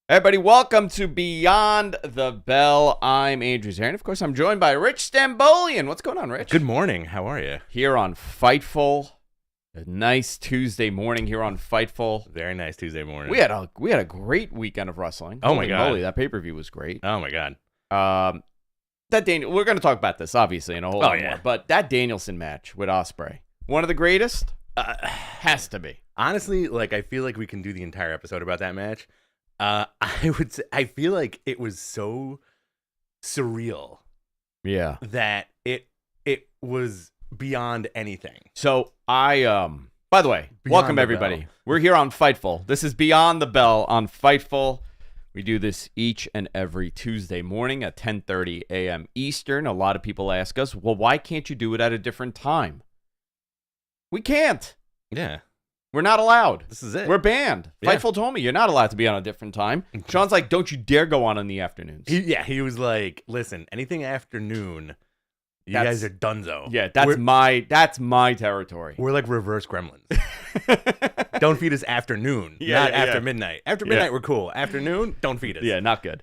Everybody, welcome to Beyond the Bell. I'm Andrew Zarian. Of course, I'm joined by Rich Stambolian. What's going on, Rich? Good morning. How are you? Here on Fightful. A nice Tuesday morning here on Fightful. Very nice Tuesday morning. We had a great weekend of wrestling. Oh, my God. Moly, that pay-per-view was great. Oh, my God. We're going to talk about this, obviously, in a whole lot more. But that Danielson match with Ospreay, one of the greatest? Has to be. Honestly, I feel like we can do the entire episode about that match. I would say, I feel like it was so surreal. Yeah. That it was beyond anything. So by the way, welcome everybody. Bell. We're here on Fightful. This is Beyond the Bell on Fightful. We do this each and every Tuesday morning at 10:30 a.m. Eastern. A lot of people ask us, well, why can't you do it at a different time? We can't. Yeah. We're not allowed. This is it. We're banned. Yeah. Fightful told me you're not allowed to be on a different time. Sean's like, don't you dare go on in the afternoons. He was like, listen, anything afternoon, you guys are dunzo. Yeah, that's my territory. We're like reverse gremlins. Don't feed us afternoon, not after midnight. After midnight, we're cool. Afternoon, don't feed us. Yeah, not good.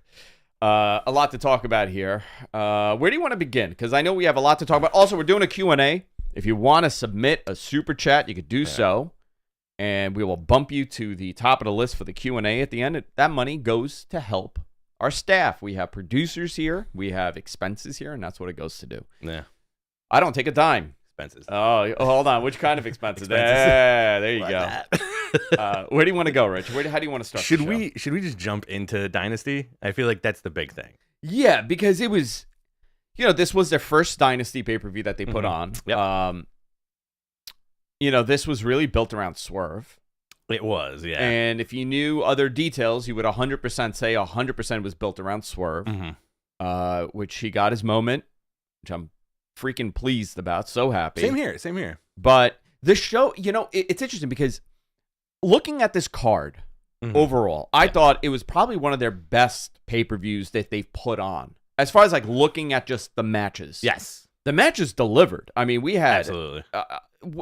A lot to talk about here. Where do you want to begin? Because I know we have a lot to talk about. Also, we're doing a Q&A. If you want to submit a super chat, you could do so. And we will bump you to the top of the list for the Q&A at the end. That money goes to help our staff. We have producers here. We have expenses here, and that's what it goes to do. Yeah. I don't take a dime. Expenses. Oh, hold on. Which kind of expenses? Yeah, there you go. Where do you want to go, Rich? How do you want to start? Should we just jump into Dynasty? I feel like that's the big thing. Yeah, because it was, this was their first Dynasty pay-per-view that they put on. Yep. This was really built around Swerve. It was, yeah. And if you knew other details, you would 100% say 100% was built around Swerve, which he got his moment, which I'm freaking pleased about. So happy. Same here. But the show, it's interesting because looking at this card overall, I thought it was probably one of their best pay-per-views that they've put on. As far as looking at just the matches. Yes. The matches delivered. I mean, we had... Absolutely.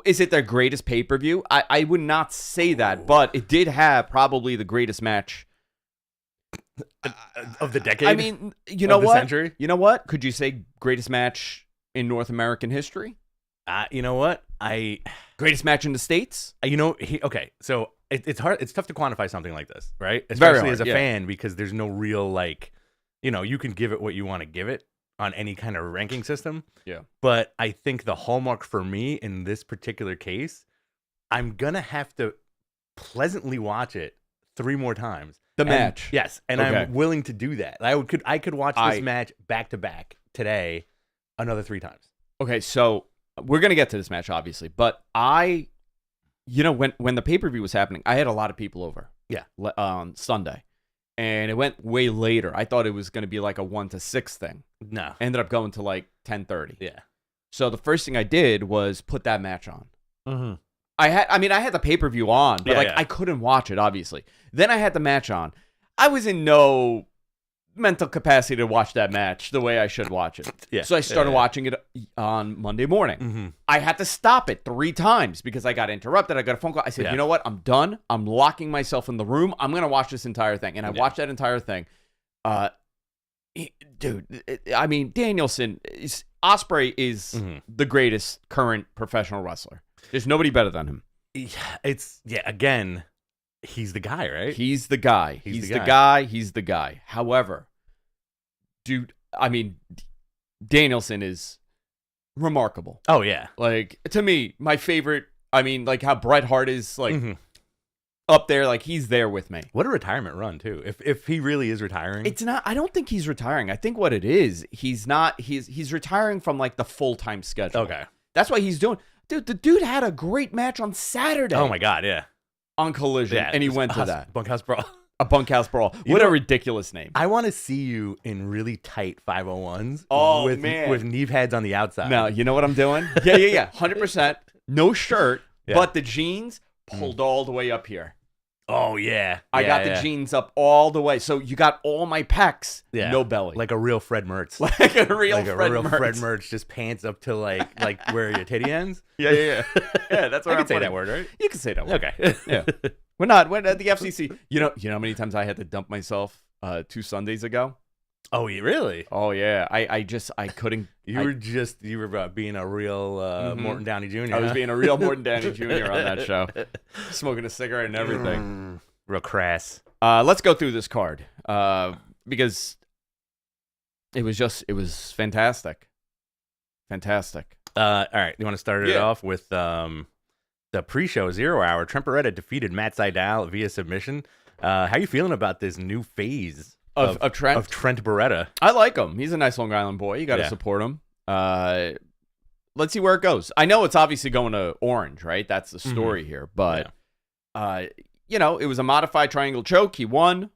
Is it their greatest pay-per-view? I would not say that, but it did have probably the greatest match of the decade. I mean, you know what? Century? You know what? Could you say greatest match in North American history? You know what? Greatest match in the States? Okay, so it's hard. It's tough to quantify something like this, right? Very Especially hard, as a fan, because there's no real you can give it what you want to give it on any kind of ranking system. Yeah. But I think the hallmark for me in this particular case, I'm going to have to pleasantly watch it 3 more times. The match. Yes. And Okay. I'm willing to do that. I could watch this match back to back today another 3 times. Okay, so we're going to get to this match, obviously. But when the pay-per-view was happening, I had a lot of people over. Yeah. On Sunday. And it went way later. I thought it was going to be like a 1 to 6 thing. No. Ended up going to 10:30. Yeah. So the first thing I did was put that match on. Mm-hmm. I had the pay-per-view on, but I couldn't watch it, obviously. Then I had the match on. I was in no mental capacity to watch that match the way I should watch it. Yeah. So I started watching it on Monday morning. Mm-hmm. I had to stop it 3 times because I got interrupted. I got a phone call. I said, you know what? I'm done. I'm locking myself in the room. I'm going to watch this entire thing. And I watched that entire thing. Danielson, Ospreay is the greatest current professional wrestler. There's nobody better than him. Again, he's the guy, right? He's the guy. He's the guy. However, Danielson is remarkable. Oh, yeah. To me, my favorite, how Bret Hart is, up there, he's there with me. What a retirement run, too. If he really is retiring. It's not, I don't think he's retiring. I think what it is, he's retiring from, the full-time schedule. Okay. That's why he's doing... Dude, the dude had a great match on Saturday. Oh, my God, yeah. On Collision, and he went to that. Bunkhouse Brawl. A Bunkhouse Brawl. What a ridiculous name. I want to see you in really tight 501s with knee pads on the outside. No, you know what I'm doing? Yeah. 100%. No shirt, but the jeans pulled all the way up here. Oh yeah, I got the jeans up all the way, so you got all my pecs, no belly, like a real Fred Mertz, like a real Fred Mertz, just pants up to like where your titty ends. Yeah. That's what I can say that word, right? You can say that word. Okay. Yeah. We're at the FCC. You know how many times I had to dump myself 2 Sundays ago? Oh, you really? Oh yeah. I couldn't. You were being a real Morton Downey Jr. I was being a real Morton Downey Jr. on that show, smoking a cigarette and everything. Real crass. Let's go through this card because it was fantastic. Fantastic. All right, you want to start it off with the pre-show 0 hour? Trent Beretta defeated Matt Sydal via submission. How you feeling about this new phase of Trent? Of Trent Beretta. I like him. He's a nice Long Island boy. You got to support him. Let's see where it goes. I know it's obviously going to Orange, right? That's the story here. But, it was a modified triangle choke. He won.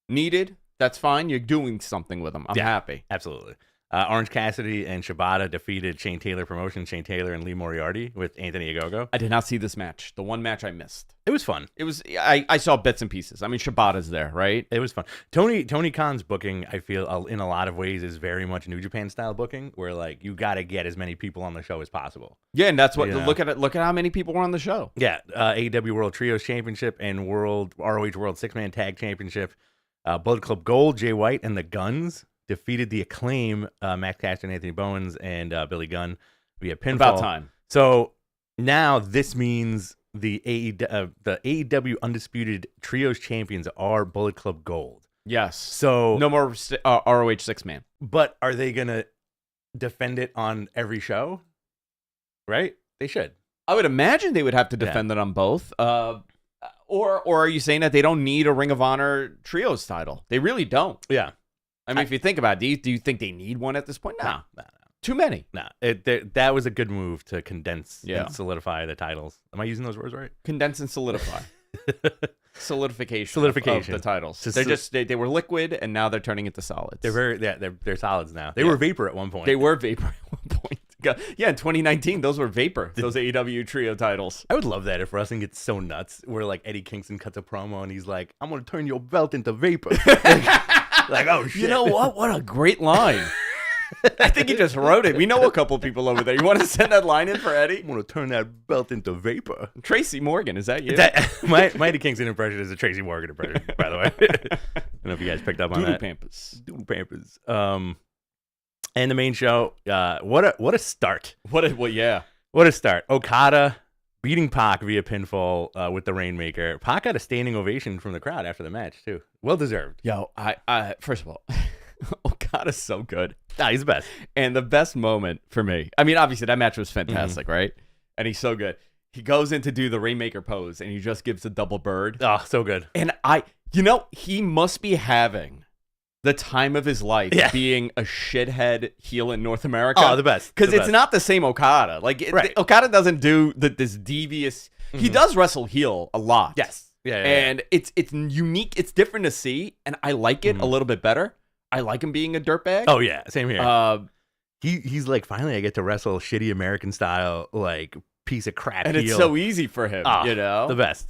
Needed. That's fine. You're doing something with him. I'm happy. Absolutely. Orange Cassidy and Shibata defeated Shane Taylor Promotion, Shane Taylor and Lee Moriarty with Anthony Ogogo. I did not see this match. The one match I missed. It was fun. It was. I saw bits and pieces. I mean, Shibata's there, right? It was fun. Tony Khan's booking, I feel, in a lot of ways, is very much New Japan style booking, where like you got to get as many people on the show as possible. Yeah, and that's what. Look at it. Look at how many people were on the show. Yeah, AEW World Trios Championship and ROH World 6-Man Tag Championship. Bullet Club Gold, Jay White and the Guns defeated the Acclaim, Max Caster and Anthony Bowens and Billy Gunn via pinfall. About time. So now this means the AEW Undisputed Trios champions are Bullet Club Gold. Yes. So no more ROH 6-man. But are they going to defend it on every show? Right? They should. I would imagine they would have to defend it on both. Or are you saying that they don't need a Ring of Honor Trios title? They really don't. Yeah. I mean, if you think about it, do you think they need one at this point? No. Too many. No. That was a good move to condense and solidify the titles. Am I using those words right? Condense and solidify. Solidification of the titles. They were liquid and now they're turning into solids. They're solids now. They were vapor at one point. They were vapor at one point. Yeah, in 2019, those were vapor. Those AEW trio titles. I would love that if wrestling gets so nuts, where like Eddie Kingston cuts a promo and he's like, "I'm gonna turn your belt into vapor." like, oh shit! You know what? What a great line. I think he just wrote it. We know a couple people over there. You want to send that line in for Eddie? I'm gonna turn that belt into vapor. Tracy Morgan, is that you? My Eddie Kingston impression is a Tracy Morgan impression, by the way. I don't know if you guys picked up on that. Doodle Pampers. And the main show, what a start. What a start. Okada beating Pac via pinfall with the Rainmaker. Pac got a standing ovation from the crowd after the match, too. Well deserved. Yo, I first of all, Okada's so good. He's the best. And the best moment for me, I mean, obviously that match was fantastic, right? And he's so good. He goes in to do the Rainmaker pose, and he just gives a double bird. Oh, so good. And he must be having the time of his life being a shithead heel in North America. Oh, the best. Because it's not the same Okada. Like, Okada doesn't do this devious... He does wrestle heel a lot. Yes. Yeah. And it's unique. It's different to see, and I like it a little bit better. I like him being a dirtbag. Oh, yeah. Same here. He's like, finally, I get to wrestle shitty American style, like, piece of crap and heel. It's so easy for him, you know? The best.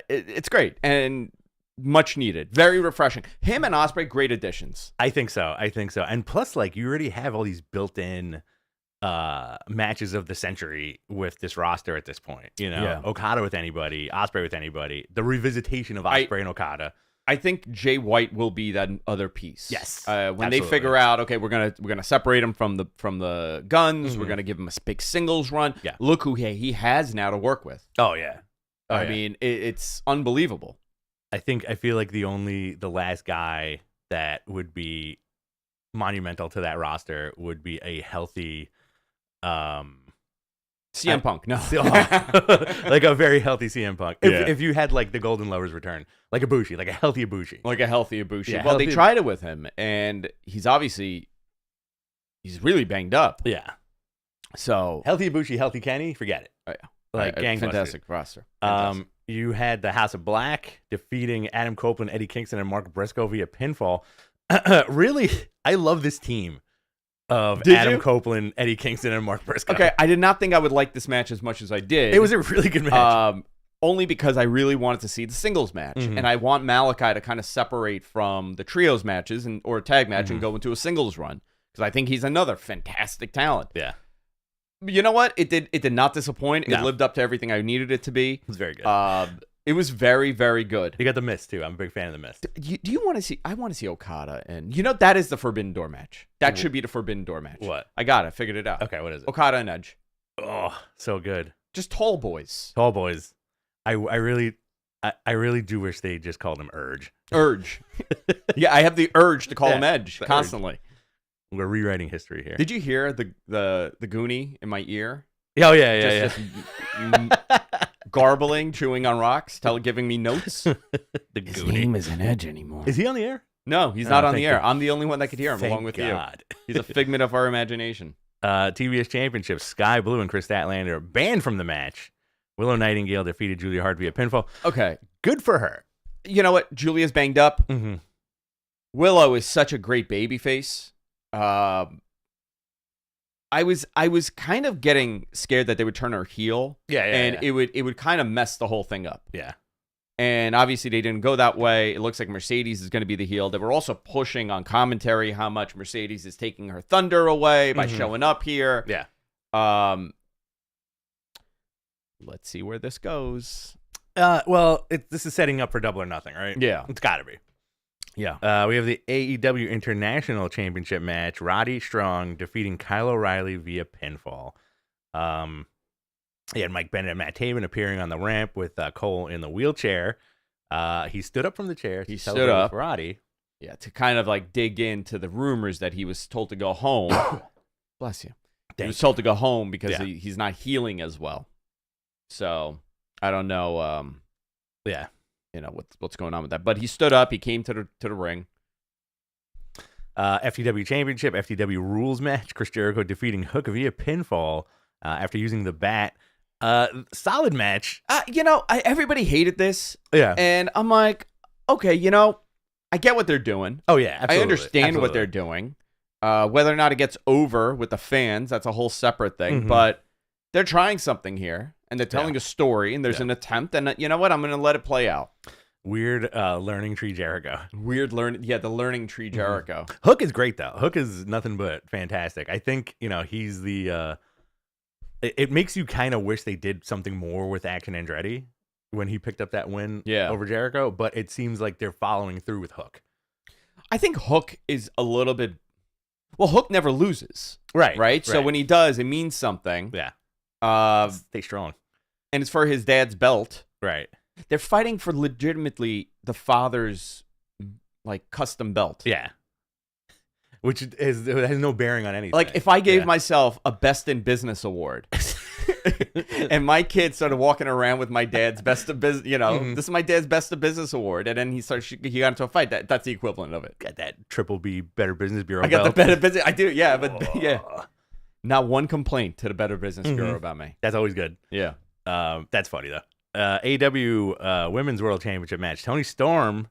It's great. And... much needed. Very refreshing. Him and Ospreay, great additions. I think so. And plus, like, you already have all these built-in matches of the century with this roster at this point. You know, Okada with anybody, Ospreay with anybody. The revisitation of Ospreay and Okada. I think Jay White will be that other piece. Yes. When they figure out, okay, we're gonna separate him from the Guns. We're gonna give him a big singles run. Yeah. Look who he has now to work with. Oh yeah. I mean, it's unbelievable. I feel like the last guy that would be monumental to that roster would be a healthy CM Punk. No. Like a very healthy CM Punk. If you had like the Golden Lovers return, like Ibushi, like a healthy Ibushi. Yeah, well, they tried it with him, and he's really banged up. Yeah. So healthy Ibushi, healthy Kenny, forget it. Oh, yeah. Like fantastic roster. Fantastic. You had the House of Black defeating Adam Copeland, Eddie Kingston, and Mark Briscoe via pinfall. Really, I love this team of Adam Copeland, Eddie Kingston, and Mark Briscoe. Okay, I did not think I would like this match as much as I did. It was a really good match. only because I really wanted to see the singles match. And I want Malachi to kind of separate from the trios matches or a tag match and go into a singles run. Because I think he's another fantastic talent. Yeah. You know what? It did not disappoint. No. It lived up to everything I needed it to be. It was very good. It was very, very good. You got the Mist, too. I'm a big fan of the Mist. Do you want to see... I want to see Okada. And that is the Forbidden Door match. That should be the Forbidden Door match. What? I got it. Figured it out. Okay, what is it? Okada and Edge. Oh, so good. Just tall boys. Tall boys. I really do wish they just called him Urge. Urge. Yeah, I have the urge to call him Edge constantly. Urge. We're rewriting history here. Did you hear the Goonie in my ear? Oh, yeah. Just garbling, chewing on rocks, giving me notes. The His Goonie. name isn't Edge anymore. Is he on the air? No, he's not on the air. God. I'm the only one that could hear him along with you. He's a figment of our imagination. TBS Championship, Sky Blue and Chris Statlander banned from the match. Willow Nightingale defeated Julia Hart via pinfall. Okay. Good for her. You know what? Julia's banged up. Mm-hmm. Willow is such a great babyface. I was kind of getting scared that they would turn her heel. Yeah. It would kind of mess the whole thing up. Yeah. And obviously they didn't go that way. It looks like Mercedes is going to be the heel. They were also pushing on commentary how much Mercedes is taking her thunder away by showing up here. Yeah. Let's see where this goes. Well, this is setting up for Double or Nothing, right? Yeah. It's got to be. Yeah. We have the AEW International Championship match. Roddy Strong defeating Kyle O'Reilly via pinfall. He had Mike Bennett and Matt Taven appearing on the ramp with Cole in the wheelchair. He stood up from the chair. He stood up. Roddy. Yeah, to kind of like dig into the rumors that he was told to go home. Bless you. He was told to go home because he's not healing as well. So I don't know. Yeah. What's going on with that. But he stood up. He came to the ring. FTW Championship, FTW Rules match. Chris Jericho defeating Hook via pinfall after using the bat. Solid match. Everybody hated this. Yeah. And I'm like, okay, I get what they're doing. Oh, yeah. Absolutely. I understand what they're doing. Whether or not it gets over with the fans, that's a whole separate thing. But they're trying something here. And they're telling a story, and there's an attempt, and you know what? I'm going to let it play out. Weird learning tree Jericho. The learning tree Jericho. Hook is great, though. Hook is nothing but fantastic. I think, he's the... It makes you kind of wish they did something more with Action Andretti when he picked up that win over Jericho, but it seems like they're following through with Hook. I think Hook is a little bit... Well, Hook never loses. Right? So when he does, it means something. Yeah. Stay strong. And it's for his dad's belt. Right. They're fighting for legitimately the father's custom belt. Yeah. Which has no bearing on anything. Like if I gave myself a Best in Business award and my kid started walking around with my dad's Best of Business, this is my dad's Best of Business award. And then he got into a fight. That's the equivalent of it. Got that Triple B Better Business Bureau I got belt. the Better Business. I do. Yeah. But yeah. Not one complaint to the Better Business Bureau about me. That's always good. Yeah. That's funny, though. AEW Women's World Championship match. Toni Storm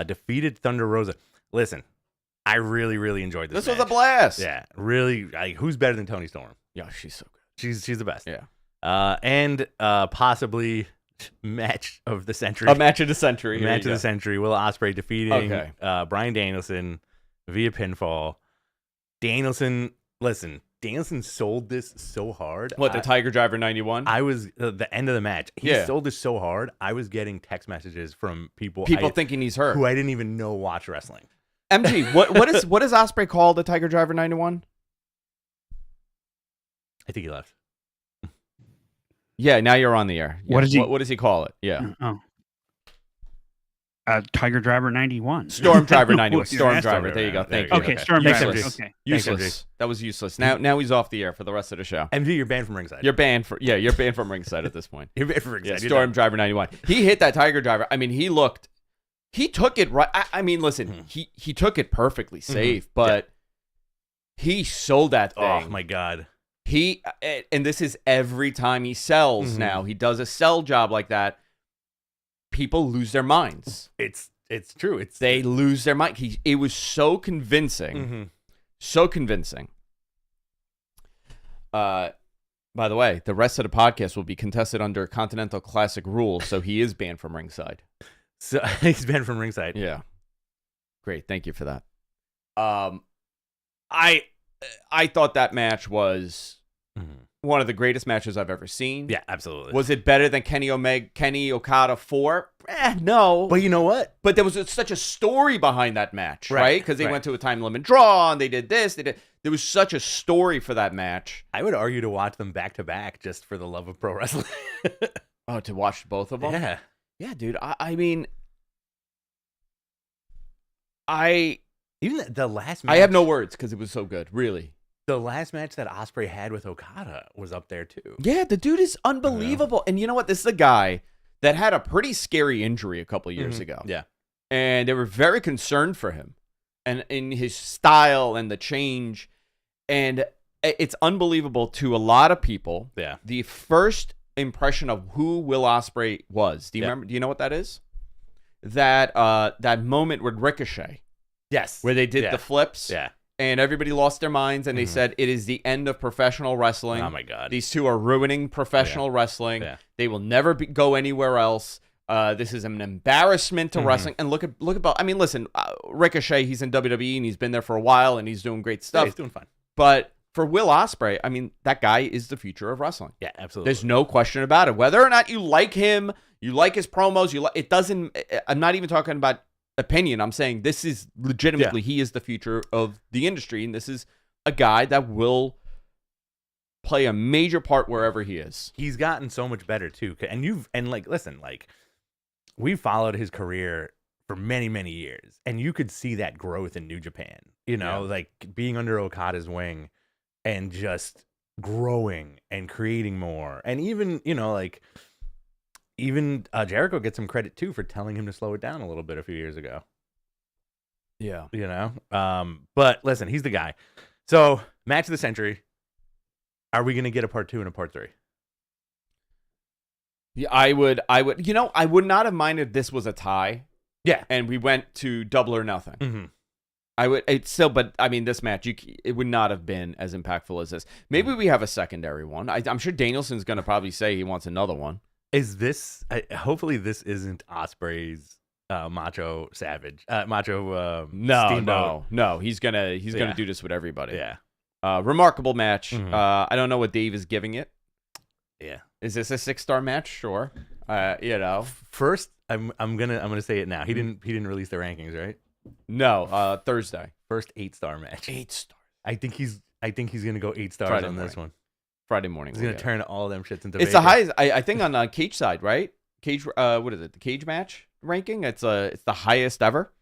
defeated Thunder Rosa. Listen, I really, really enjoyed this match. Was a blast. Yeah, really. Who's better than Toni Storm? Yeah, she's so good. She's the best. Yeah. And possibly match of the century. A match of the century. Match of the century. Will Ospreay defeating Bryan Danielson via pinfall. Danielson sold this so hard. What, the Tiger Driver 91? I was the end of the match. He sold this so hard. I was getting text messages from people thinking he's hurt, who I didn't even know watch wrestling. MG, what is Ospreay called the Tiger Driver 91? I think he left. Yeah, now you're on the air. Yeah. What does he call it? Yeah. Tiger Driver 91. Storm Driver 91. Storm Driver. There you go. Thank you. Okay, Storm Driver. Okay. Useless. That was useless. Now he's off the air for the rest of the show. MG, you're banned from ringside. You're banned from ringside at this point. You're banned from ringside. Yeah, Storm Driver 91. He hit that Tiger Driver. I mean, he took it right. I mean, listen, he took it perfectly safe, but he sold that thing. Oh my God. And this is every time he sells now. He does a sell job like that. People lose their minds. It's true. They lose their mind. It was so convincing. So convincing. By the way, the rest of the podcast will be contested under Continental Classic rules, so he is banned from ringside. So he's banned from ringside. Yeah. Great. Thank you for that. I thought that match was one of the greatest matches I've ever seen. Yeah, absolutely. Was it better than Kenny Okada 4? No. But you know what? But there was such a story behind that match, right? Because they went to a time limit draw and they did this. There was such a story for that match. I would argue to watch them back to back just for the love of pro wrestling. Oh, to watch both of them? Yeah. Yeah, dude. I mean, even the last match. I have no words because it was so good, really. The last match that Ospreay had with Okada was up there too. Yeah, the dude is unbelievable. And you know what? This is a guy that had a pretty scary injury a couple years ago. Yeah. And they were very concerned for him and in his style and the change. And it's unbelievable to a lot of people. Yeah. The first impression of who Will Ospreay was. Do you remember? Do you know what that is? That moment with Ricochet. Yes. Where they did the flips. Yeah. And everybody lost their minds, and they said, it is the end of professional wrestling. Oh, my God. These two are ruining professional wrestling. Yeah. They will never go anywhere else. This is an embarrassment to wrestling. And look at I mean, listen, Ricochet, he's in WWE, and he's been there for a while, and he's doing great stuff. Yeah, he's doing fine. But for Will Ospreay, I mean, that guy is the future of wrestling. Yeah, absolutely. There's no question about it. Whether or not you like him, you like his promos, it doesn't, I'm not even talking about opinion. I'm saying this is legitimately he is the future of the industry, and this is a guy that will play a major part wherever he is. He's gotten so much better too, and listen, we followed his career for many years, and you could see that growth in New Japan. Like being under Okada's wing and just growing and creating more, and even Jericho gets some credit too for telling him to slow it down a little bit a few years ago. Yeah. But listen, he's the guy. So, match of the century. Are we going to get a part 2 and a part 3? Yeah, I would, I would not have minded if this was a tie. Yeah. And we went to double or nothing. Mm-hmm. But I mean, this match, it would not have been as impactful as this. Maybe we have a secondary one. I'm sure Danielson's going to probably say he wants another one. Is this? Hopefully, this isn't Ospreay's Macho Savage. Steamboat. No. He's gonna do this with everybody. Yeah. Remarkable match. I don't know what Dave is giving it. Yeah. Is this a 6-star match? Sure. First, I'm gonna say it now. He didn't release the rankings, right? No. Thursday. First 8-star match. 8 stars. I think he's gonna go 8 stars on this one. Friday morning. He's going to turn all them shits into It's the highest, I think, on Cage side, right? Cage, what is it? The Cage match ranking? It's the highest ever.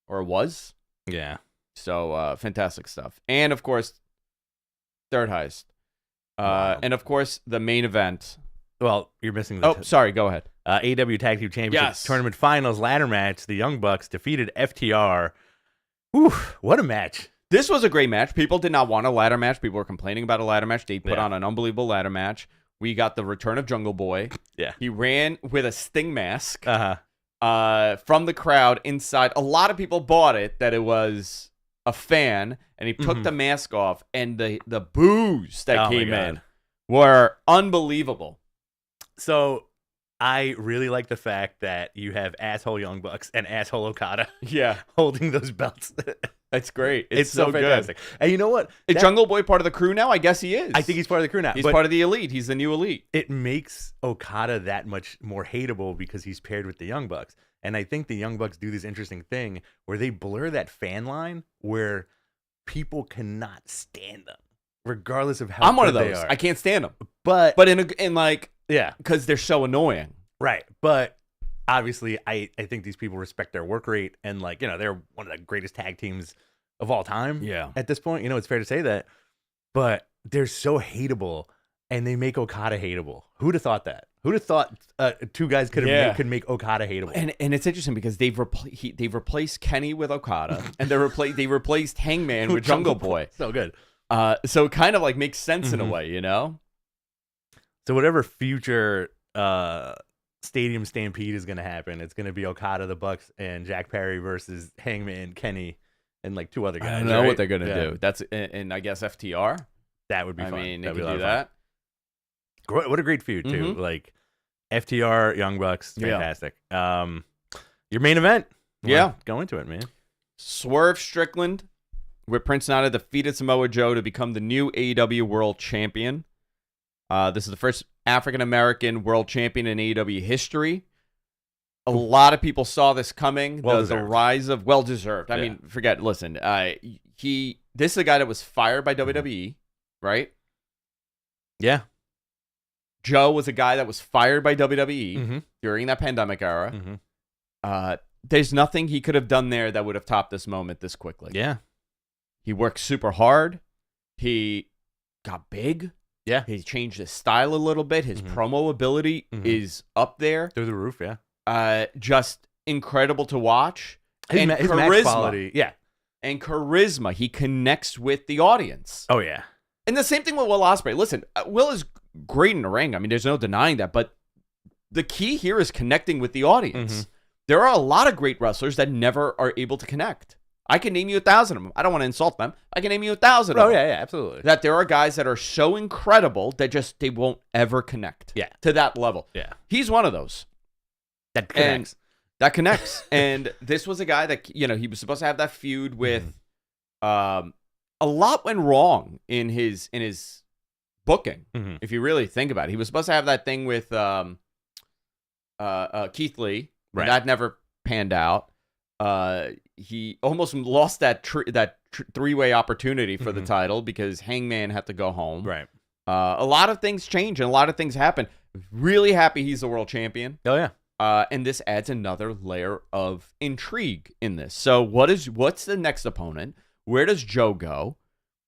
Or it was. Yeah. So, fantastic stuff. And, of course, third highest. Wow. And, of course, the main event. Well, you're missing sorry, go ahead. AEW Tag Team Championship Tournament Finals ladder match. The Young Bucks defeated FTR. Whew, what a match. This was a great match. People did not want a ladder match. People were complaining about a ladder match. They put on an unbelievable ladder match. We got the return of Jungle Boy. Yeah. He ran with a Sting mask from the crowd inside. A lot of people bought it that it was a fan, and he took the mask off, and the boos that came in were unbelievable. So I really like the fact that you have asshole Young Bucks and asshole Okada holding those belts. That's great. It's so fantastic. Good. And you know what? Is Jungle Boy part of the crew now? I guess he is. I think he's part of the crew now. He's part of the elite. He's the new elite. It makes Okada that much more hateable because he's paired with the Young Bucks. And I think the Young Bucks do this interesting thing where they blur that fan line where people cannot stand them, regardless of how I'm one of those. they are. I can't stand them. But because they're so annoying. Right. But obviously, I think these people respect their work rate, and they're one of the greatest tag teams of all time. Yeah. At this point, it's fair to say that. But they're so hateable, and they make Okada hateable. Who'd have thought that? Who'd have thought two guys could make Okada hateable? And it's interesting because they've replaced Kenny with Okada, and they replaced Hangman with Jungle Boy. So good. So it kind of makes sense in a way, So whatever future Stadium Stampede is going to happen, it's going to be Okada, the Bucks, and Jack Perry versus Hangman, Kenny, and 2 other guys. I don't know what they're going to do. That's and I guess FTR. That would be fun. I mean, they That'd could be do that. What a great feud, too. Like, FTR, Young Bucks, fantastic. Your main event. Go into it, man. Swerve Strickland with Prince Nana defeated Samoa Joe to become the new AEW World Champion. This is the first African-American World Champion in AEW history. A lot of people saw this coming. The rise of well-deserved. I mean, listen, this is a guy that was fired by WWE, right? Yeah. Joe was a guy that was fired by WWE during that pandemic era. There's nothing he could have done there that would have topped this moment this quickly. Yeah. He worked super hard. He got big. Yeah. He changed his style a little bit. His promo ability is up there. Through the roof, yeah. Just incredible to watch. His match quality. Yeah. And charisma. He connects with the audience. Oh, yeah. And the same thing with Will Ospreay. Listen, Will is great in the ring. I mean, there's no denying that. But the key here is connecting with the audience. There are a lot of great wrestlers that never are able to connect. I can name you 1,000 of them. I don't want to insult them. I can name you 1,000 of them. Oh, yeah, absolutely. That there are guys that are so incredible that they won't ever connect to that level. Yeah. He's one of those. That connects. And this was a guy that, he was supposed to have that feud with. A lot went wrong in his booking, if you really think about it. He was supposed to have that thing with Keith Lee. Right. That never panned out. He almost lost that three-way opportunity for the title because Hangman had to go home. Right. A lot of things change and a lot of things happen. Really happy he's the world champion. Oh, yeah. And this adds another layer of intrigue in this. So what's the next opponent? Where does Joe go?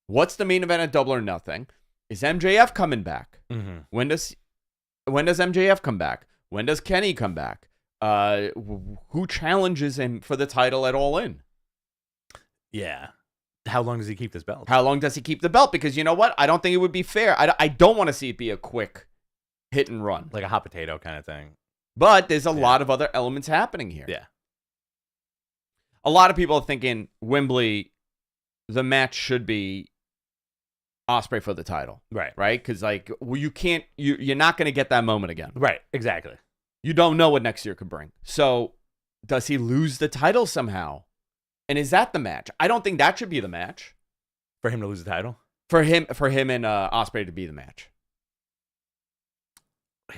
What's the main event at Double or Nothing? Is MJF coming back? When does MJF come back? When does Kenny come back? Who challenges him for the title at All In? Yeah. How long does he keep this belt? How long does he keep the belt? Because you know what? I don't think it would be fair. I don't want to see it be a quick hit and run. Like a hot potato kind of thing. But there's a lot of other elements happening here. Yeah. A lot of people are thinking Wembley, the match should be Ospreay for the title. Right. Right? Because you're not going to get that moment again. Right. Exactly. You don't know what next year could bring. So does he lose the title somehow? And is that the match? I don't think that should be the match. For him to lose the title? For him and Ospreay to be the match. Yeah.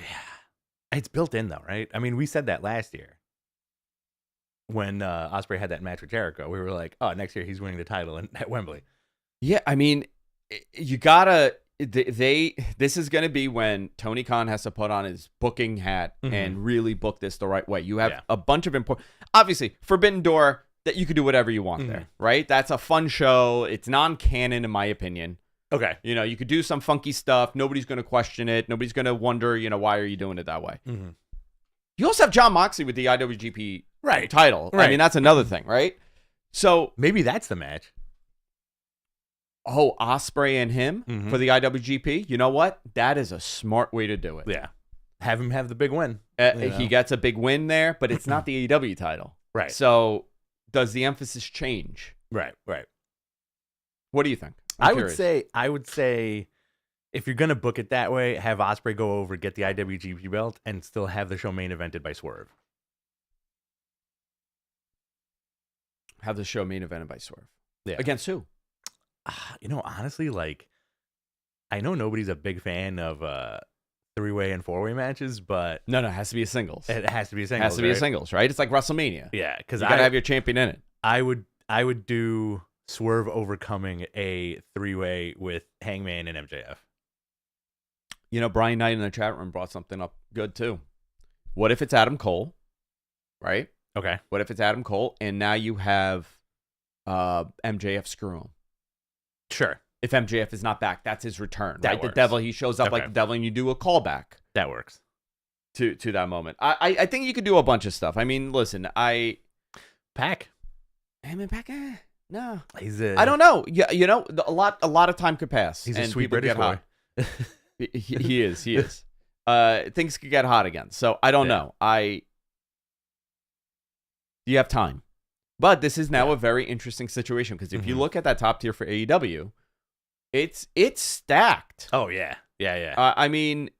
It's built in, though, right? I mean, we said that last year. When Ospreay had that match with Jericho, we were like, oh, next year he's winning the title at Wembley. Yeah, I mean, you gotta... This is going to be when Tony Khan has to put on his booking hat and really book this the right way. You have a bunch of important... Obviously, Forbidden Door, that you could do whatever you want there, right? That's a fun show. It's non-canon, in my opinion. Okay. You could do some funky stuff. Nobody's going to question it. Nobody's going to wonder, why are you doing it that way? You also have Jon Moxley with the IWGP title. Right. I mean, that's another thing, right? So maybe that's the match. Oh, Ospreay and him for the IWGP? You know what? That is a smart way to do it. Yeah. Have him have the big win. He gets a big win there, but it's not the AEW title. Right. So does the emphasis change? Right. What do you think? I would say if you're going to book it that way, have Ospreay go over, get the IWGP belt, and still have the show main evented by Swerve. Have the show main evented by Swerve. Yeah. Against who? Honestly, I know nobody's a big fan of three-way and four-way matches, but... No, it has to be a singles. It has to be a singles, It has to be a singles, right? It's like WrestleMania. Yeah, because you got to have your champion in it. I would do Swerve overcoming a three-way with Hangman and MJF. Brian Knight in the chat room brought something up good, too. What if it's Adam Cole, right? Okay. What if it's Adam Cole, and now you have MJF screw him? Sure. If MJF is not back, that's his return, that right? Works. The devil, he shows up like the devil, and you do a callback. That works. To that moment. I think you could do a bunch of stuff. I mean, listen, Pac. Pac, no. I don't know. Yeah, a lot of time could pass. He's a sweet British boy. he is. Things could get hot again. So I don't know. You have time. But this is now a very interesting situation because if you look at that top tier for AEW, It's stacked. Oh yeah. I mean,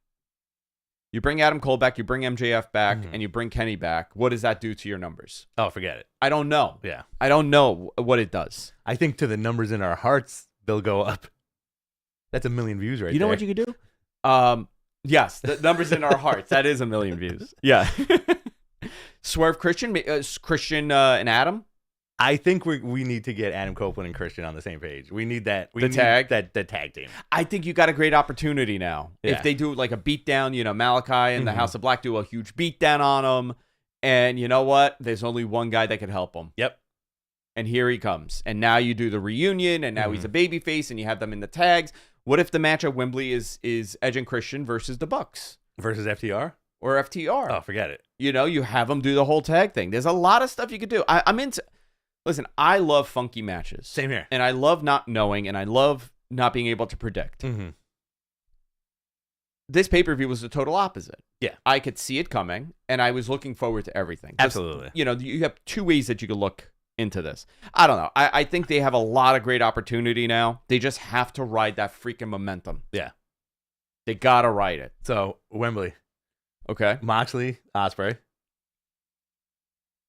you bring Adam Cole back, you bring MJF back, and you bring Kenny back. What does that do to your numbers? Oh, forget it. I don't know. Yeah. I don't know what it does. I think to the numbers in our hearts, they'll go up. That's 1 million views right there. You know what you could do? Yes, the numbers in our hearts. That is 1 million views. Yeah. Swerve Christian and Adam. I think we need to get Adam Copeland and Christian on the same page. We need that. We need tag? the tag team. I think you got a great opportunity now. Yeah. If they do like a beatdown, Malachi and the House of Black do a huge beatdown on them. And you know what? There's only one guy that can help them. Yep. And here he comes. And now you do the reunion, and now he's a babyface, and you have them in the tags. What if the match at Wembley is Edge and Christian versus the Bucks? Versus FTR? Or FTR. Oh, forget it. You have them do the whole tag thing. There's a lot of stuff you could do. I'm into... Listen, I love funky matches. Same here. And I love not knowing, and I love not being able to predict. This pay-per-view was the total opposite. Yeah. I could see it coming, and I was looking forward to everything. Absolutely. You have two ways that you could look into this. I don't know. I think they have a lot of great opportunity now. They just have to ride that freaking momentum. Yeah. They got to ride it. So, Wembley. Okay. Moxley, Ospreay.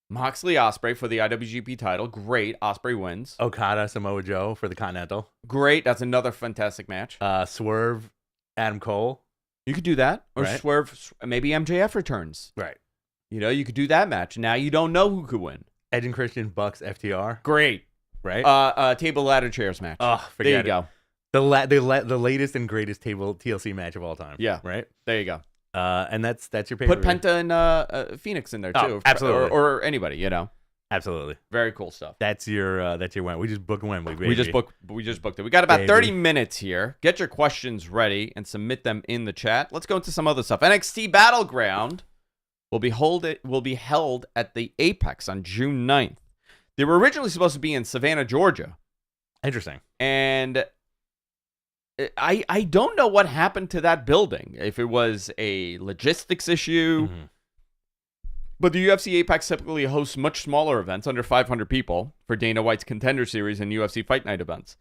Moxley, Ospreay for the IWGP title. Great. Ospreay wins. Okada, Samoa Joe for the Continental. Great. That's another fantastic match. Swerve, Adam Cole. You could do that. Or right. Swerve, maybe MJF returns. Right. You could do that match. Now you don't know who could win. Edge and Christian, Bucks, FTR. Great. Right? Table ladder chairs match. Oh, forget there you it. go. The latest and greatest table TLC match of all time. Yeah. Right? There you go. And that's your pay-per-view. Put Penta and Phoenix in there too. Oh, absolutely. Or anybody, Absolutely. Very cool stuff. That's your Wembley. We just booked Wembley, baby. We just booked it. We got about 30 minutes here. Get your questions ready and submit them in the chat. Let's go into some other stuff. NXT Battleground will be held at the Apex on June 9th. They were originally supposed to be in Savannah, Georgia. Interesting. And I don't know what happened to that building. If it was a logistics issue. But the UFC Apex typically hosts much smaller events, under 500 people, for Dana White's Contender Series and UFC Fight Night events.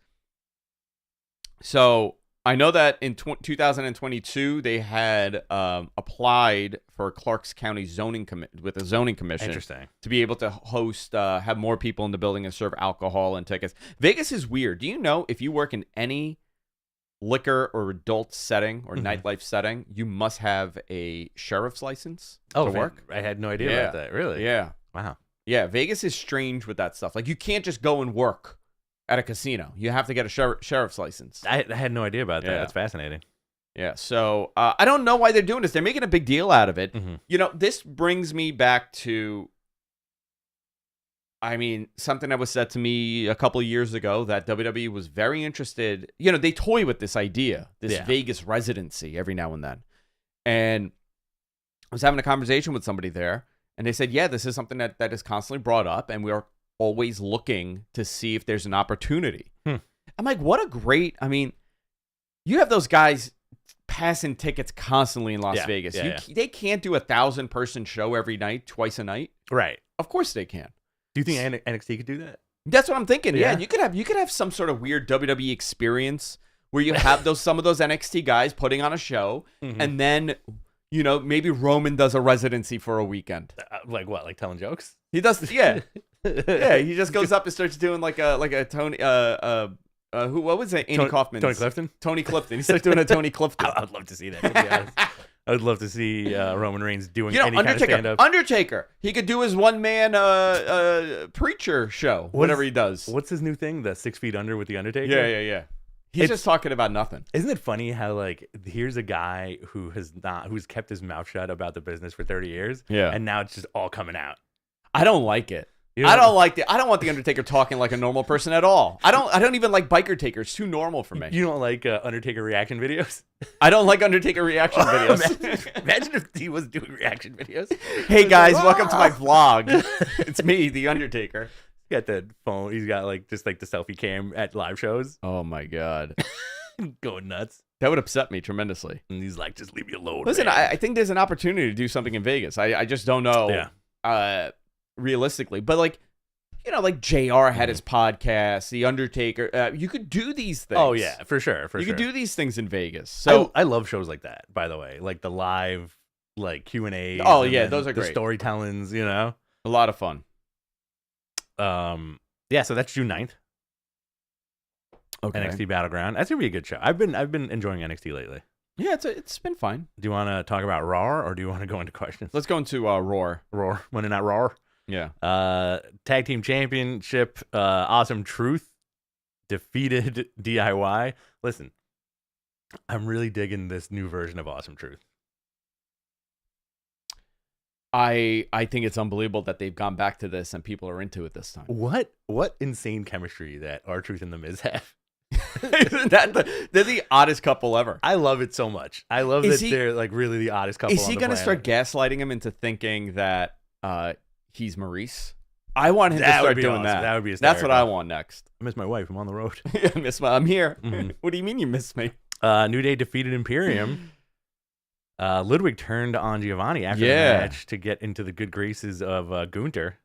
So I know that in 2022, they had applied for Clarks County with a zoning commission. Interesting. To be able to host, have more people in the building and serve alcohol and tickets. Vegas is weird. Do you know if you work in any liquor or adult setting or nightlife setting, you must have a sheriff's license to work? I had no idea about that. Really? Yeah. Wow. Yeah, Vegas is strange with that stuff. Like, you can't just go and work at a casino. You have to get a sheriff's license. I had no idea about that. Yeah. That's fascinating. Yeah, so I don't know why they're doing this. They're making a big deal out of it. This brings me back to, something that was said to me a couple of years ago, that WWE was very interested. They toy with this idea, this Vegas residency every now and then. And I was having a conversation with somebody there, and they said, yeah, this is something that is constantly brought up, and we are always looking to see if there's an opportunity. I'm like, what a great, you have those guys passing tickets constantly in Las Vegas. They can't do 1,000-person show every night, twice a night. Right. Of course they can. Do you think NXT could do that? That's what I'm thinking. Yeah, you could have some sort of weird WWE experience where you have some of those NXT guys putting on a show, and then maybe Roman does a residency for a weekend. Like what? Like telling jokes? He does. Yeah, yeah. He just goes up and starts doing like a Tony. What was it? Andy Kaufman. Tony Clifton. Tony Clifton. He starts doing a Tony Clifton. I would love to see that. To be honest. I would love to see Roman Reigns doing any kind of stand-up. Undertaker. He could do his one-man preacher show, whatever he does. What's his new thing? The 6 Feet Under with the Undertaker? Yeah. He's just talking about nothing. Isn't it funny how, here's a who's kept his mouth shut about the business for 30 years, and now it's just all coming out. I don't like it. I don't want the Undertaker talking like a normal person at all. I don't even like Biker Taker. It's too normal for me. You don't like Undertaker reaction videos? I don't like Undertaker reaction videos. Imagine if he was doing reaction videos. Hey guys, welcome to my vlog. It's me, the Undertaker. He's got the phone. He's got the selfie cam at live shows. Oh my god, going nuts. That would upset me tremendously. And he's like, just leave me alone. Listen, I think there's an opportunity to do something in Vegas. I just don't know. Yeah. Realistically, but like JR had his podcast, The Undertaker. You could do these things. Oh yeah, for sure. You could do these things in Vegas. So I love shows like that, by the way, like the live Q&A. Oh yeah, those are great. The storytellings, a lot of fun. Yeah, so that's June 9th. Okay. NXT Battleground. That's gonna be a good show. I've been enjoying NXT lately. Yeah, it's been fine. Do you want to talk about Raw or do you want to go into questions? Let's go into Raw. Monday Night Raw. Yeah. Tag Team Championship. Awesome Truth defeated DIY. Listen, I'm really digging this new version of Awesome Truth. I think it's unbelievable that they've gone back to this and people are into it this time. What insane chemistry that R-Truth and The Miz have. Isn't they're the oddest couple ever. I love it so much. I love they're like really the oddest couple. Is he going to start gaslighting him into thinking that he's Maurice? I want him to start doing that. That would be hysterical. That's what I want next. I miss my wife. I'm on the road. I'm here. Mm-hmm. What do you mean you miss me? New Day defeated Imperium. Ludwig turned on Giovanni after the match to get into the good graces of Gunther.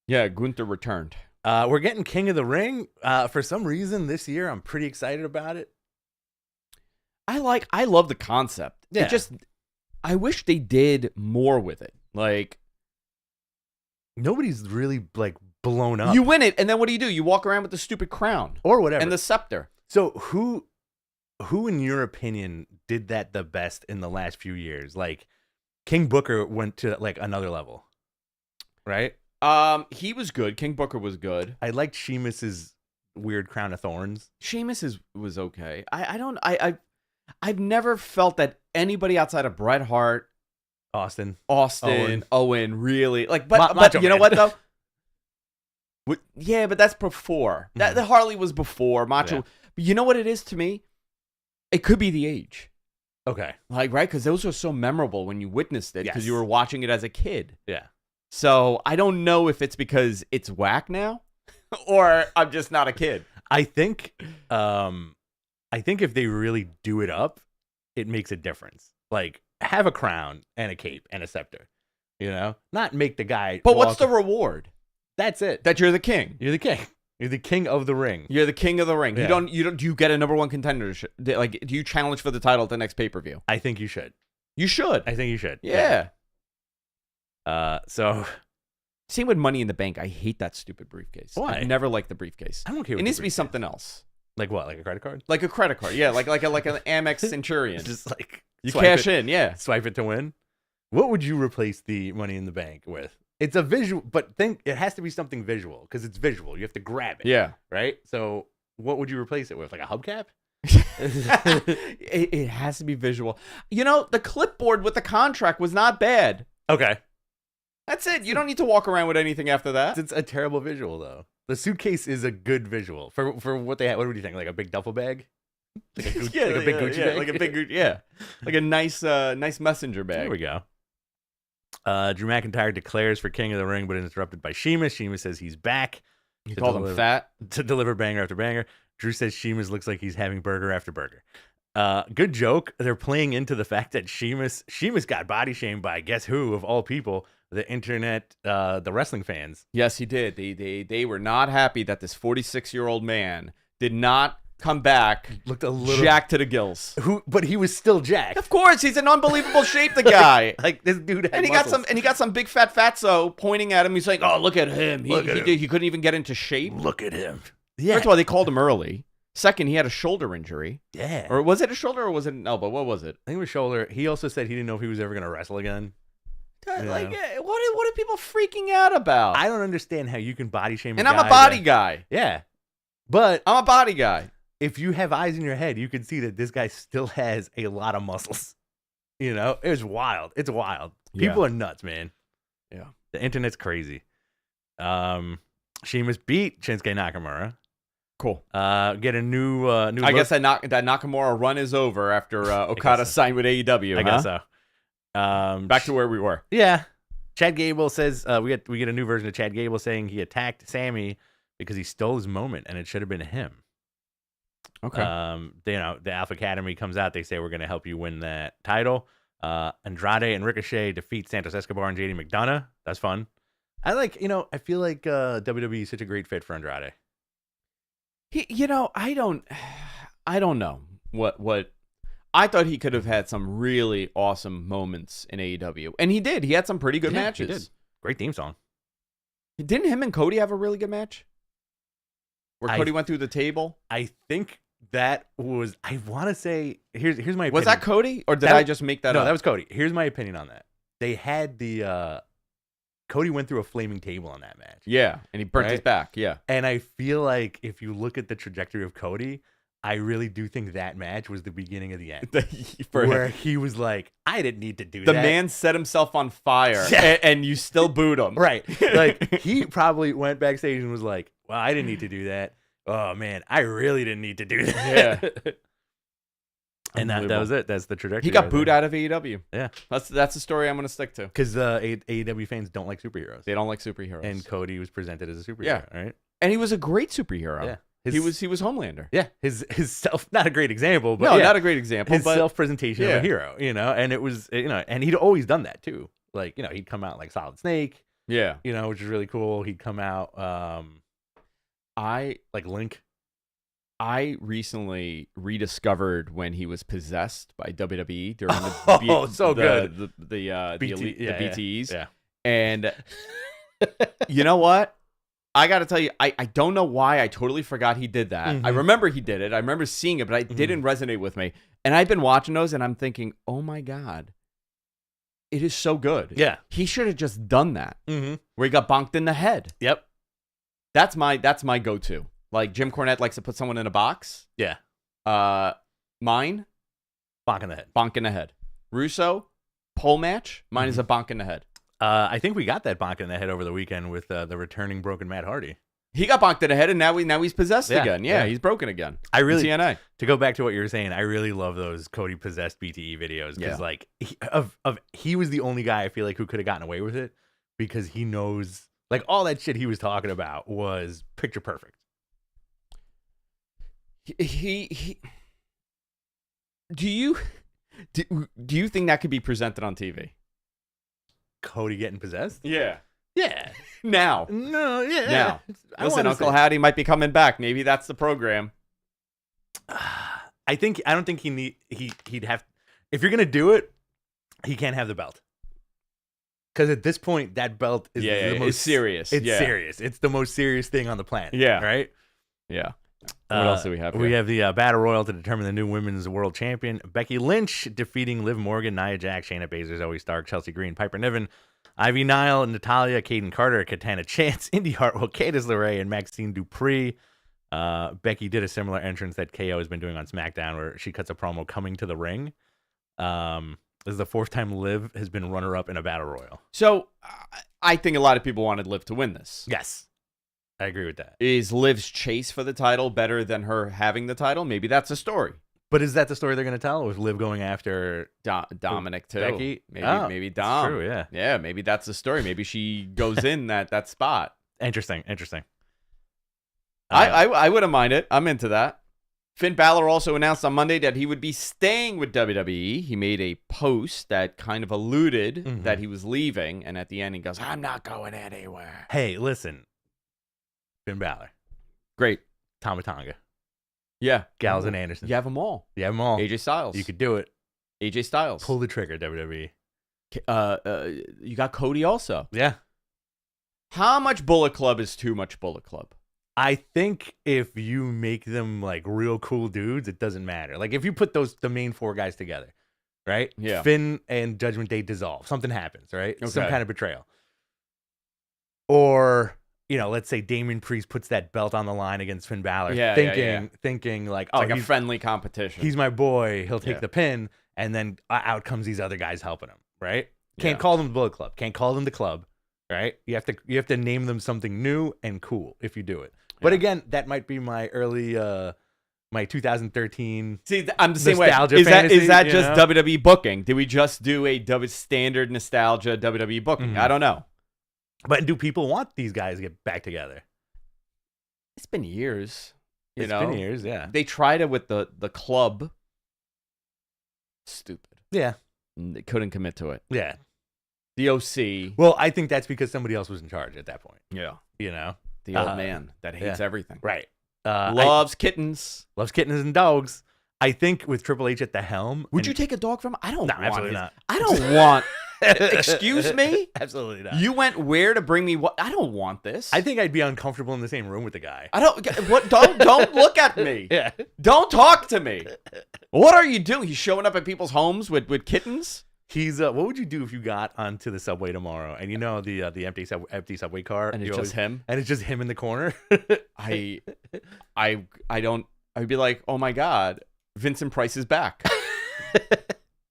Yeah, Gunther returned. We're getting King of the Ring. For some reason this year, I'm pretty excited about it. I love the concept. Yeah. I wish they did more with it. Like, nobody's really blown up. You win it, and then what do? You walk around with the stupid crown or whatever and the scepter. So who, in your opinion, did that the best in the last few years? Like, King Booker went to another level, right? He was good. King Booker was good. I liked Sheamus's weird crown of thorns. Sheamus was okay. I've never felt that anybody outside of Bret Hart, Austin, Owen really but you know what though? Yeah, but that's before. That the Harley was before Macho. Yeah. But you know what it is to me? It could be the age. Okay. Right? Because those were so memorable when you witnessed it because you were watching it as a kid. Yeah. So I don't know if it's because it's whack now or I'm just not a kid. I think if they really do it up, it makes a difference. Like, have a crown and a cape and a scepter, not make the guy. But what's the reward? That's it. That you're the king. You're the king. You're the king of the ring. You're the king of the ring. Yeah. Do you get a number one contender? Do you challenge for the title at the next pay-per-view? I think you should. You should. I think you should. Yeah. So same with Money in the Bank. I hate that stupid briefcase. Why? I never liked the briefcase. I don't care. It needs to be something else. Like what? Like a credit card? Like a credit card. Yeah, like an Amex Centurion. Just you cash in, yeah. Swipe it to win. What would you replace the Money in the Bank with? It's a visual, but it has to be something visual because it's visual. You have to grab it. Yeah. Right? So what would you replace it with? Like a hubcap? It has to be visual. The clipboard with the contract was not bad. Okay. That's it. You don't need to walk around with anything after that. It's a terrible visual, though. The suitcase is a good visual for what they had. What would you think? Like a big duffel bag? Like a big Gucci bag? Like a big Gucci, like a nice messenger bag. There we go. Drew McIntyre declares for King of the Ring, but interrupted by Sheamus. Sheamus says he's back. He called him fat. To deliver banger after banger. Drew says Sheamus looks like he's having burger after burger. Good joke. They're playing into the fact that Sheamus got body shamed by guess who of all people, the internet, the wrestling fans. Yes, he did. They were not happy that this 46-year-old man did not come back. Looked a little jacked to the gills. But he was still jacked. Of course, he's in unbelievable shape. The guy, like this dude, had and he got some big fat fatso pointing at him. He's like, "Oh, look at him. He couldn't even get into shape. Look at him." Yeah. First of all, they called him early. Second, he had a shoulder injury. Yeah. Or was it a shoulder or was it an elbow? What was it? I think it was shoulder. He also said he didn't know if he was ever going to wrestle again. Like, what are people freaking out about? I don't understand how you can body shame. And I'm a body guy. Yeah, but I'm a body guy. If you have eyes in your head, you can see that this guy still has a lot of muscles. It was wild. It's wild. People are nuts, man. Yeah, the internet's crazy. Sheamus beat Shinsuke Nakamura. Cool. Get a new. I guess that Nakamura run is over after Okada signed with AEW. I guess so. Back to where we were. Yeah. Chad Gable says we get a new version of Chad Gable saying he attacked Sammy because he stole his moment and it should have been him. Okay. The Alpha Academy comes out. They say we're going to help you win that title. Andrade and Ricochet defeat Santos Escobar and JD McDonough. That's fun. I feel like WWE is such a great fit for Andrade. I don't know what. I thought he could have had some really awesome moments in AEW, and he did. He had some pretty good matches. He did. Great theme song. Didn't him and Cody have a really good match? Where Cody went through the table? I think that was, I want to say, here's my opinion. Was that Cody? Or did I just make that up? No, that was Cody. Here's my opinion on that. They had Cody went through a flaming table in that match. Yeah, and he burnt his back. Yeah. And I feel like if you look at the trajectory of Cody, I really do think that match was the beginning of the end. Where he was like, I didn't need to do that. The man set himself on fire, and you still booed him. Right. Like, he probably went backstage and was like, well, I didn't need to do that. Oh, man, I really didn't need to do that. Yeah. And that was it. That's the trajectory. He got booed out of AEW. Yeah. That's the story I'm going to stick to. Because AEW fans don't like superheroes. They don't like superheroes. And Cody was presented as a superhero, right? And he was a great superhero. Yeah. He was Homelander. Yeah, his self, not a great example, but not a great example. His self-presentation of a hero, and it was, and he'd always done that too. Like, he'd come out like Solid Snake, which is really cool. He'd come out, like Link. I recently rediscovered when he was possessed by WWE during the BTEs. Yeah. And you know what? I got to tell you, I don't know why I totally forgot he did that. I remember he did it. I remember seeing it, but it didn't resonate with me. And I've been watching those, and I'm thinking, oh, my God. It is so good. Yeah. He should have just done that, where he got bonked in the head. Yep. That's my go-to. Like, Jim Cornette likes to put someone in a box. Yeah. Mine? Bonk in the head. Bonk in the head. Russo? Pole match? Mine is a bonk in the head. I think we got that bonk in the head over the weekend with the returning broken Matt Hardy. He got bonked in the head, and now he's possessed again. Yeah, he's broken again. TNA. To go back to what you were saying, I really love those Cody possessed BTE videos because like he was the only guy I feel like who could have gotten away with it because he knows like all that shit he was talking about was picture perfect. He do you think that could be presented on TV? Cody getting possessed? Yeah. Yeah. Now. No, yeah. Now. Listen, Uncle Howdy might be coming back. Maybe that's the program. I don't think he'd have, if you're going to do it, he can't have the belt. Because at this point, that belt is the most serious. It's serious. It's the most serious thing on the planet. Yeah. Right? Yeah. What else do we have here? We have the Battle Royal to determine the new women's world champion. Becky Lynch defeating Liv Morgan, Nia Jax, Shayna Baszler, Zoe Stark, Chelsea Green, Piper Niven, Ivy Nile, Natalya, Kaden Carter, Katana Chance, Indy Hartwell, Candice LeRae, and Maxine Dupree. Becky did a similar entrance that KO has been doing on SmackDown where she cuts a promo coming to the ring. This is the fourth time Liv has been runner-up in a Battle Royal. So I think a lot of people wanted Liv to win this. Yes. I agree with that. Is Liv's chase for the title better than her having the title? Maybe that's a story. But is that the story they're going to tell with Liv going after Dominic too? Becky? Maybe Dom. True, yeah. Yeah, maybe that's the story. Maybe she goes in that spot. Interesting. I wouldn't mind it. I'm into that. Finn Balor also announced on Monday that he would be staying with WWE. He made a post that kind of alluded that he was leaving, and at the end he goes, "I'm not going anywhere." Hey, listen. Finn Balor. Great. Tama Tonga. Yeah. Gallows and Anderson. You have them all. AJ Styles. You could do it. AJ Styles. Pull the trigger, WWE. You got Cody also. Yeah. How much Bullet Club is too much Bullet Club? I think if you make them like real cool dudes, it doesn't matter. Like if you put the main four guys together, right? Yeah. Finn and Judgment Day dissolve. Something happens, right? Okay. Some kind of betrayal. Or let's say Damian Priest puts that belt on the line against Finn Balor, thinking like, it's like a friendly competition. He's my boy. He'll take the pin, and then out comes these other guys helping him. Right? Can't call them the Bullet Club. Can't call them the Club. Right? You have to name them something new and cool if you do it. But again, that might be my early my 2013. See, I'm the same way. Is that just WWE booking? Did we just do a standard nostalgia WWE booking? I don't know. But do people want these guys to get back together? It's been years. It's been years, yeah. They tried it with the Club. Stupid. Yeah. They couldn't commit to it. Yeah. The OC. Well, I think that's because somebody else was in charge at that point. Yeah. You know? The old man that hates everything. Right. Loves kittens. Loves kittens and dogs. I think with Triple H at the helm. Would you take a dog from him? I don't want absolutely it. not. I don't want. Excuse me? Absolutely not. You went where to bring me what? I don't want this. I think I'd be uncomfortable in the same room with the guy. I don't. What? Don't look at me. Yeah. Don't talk to me. What are you doing? He's showing up at people's homes with kittens. He's what would you do if you got onto the subway tomorrow and you know the empty subway car And it's just him. and it's just him in the corner? I don't. I'd be like, oh my god, Vincent Price is back.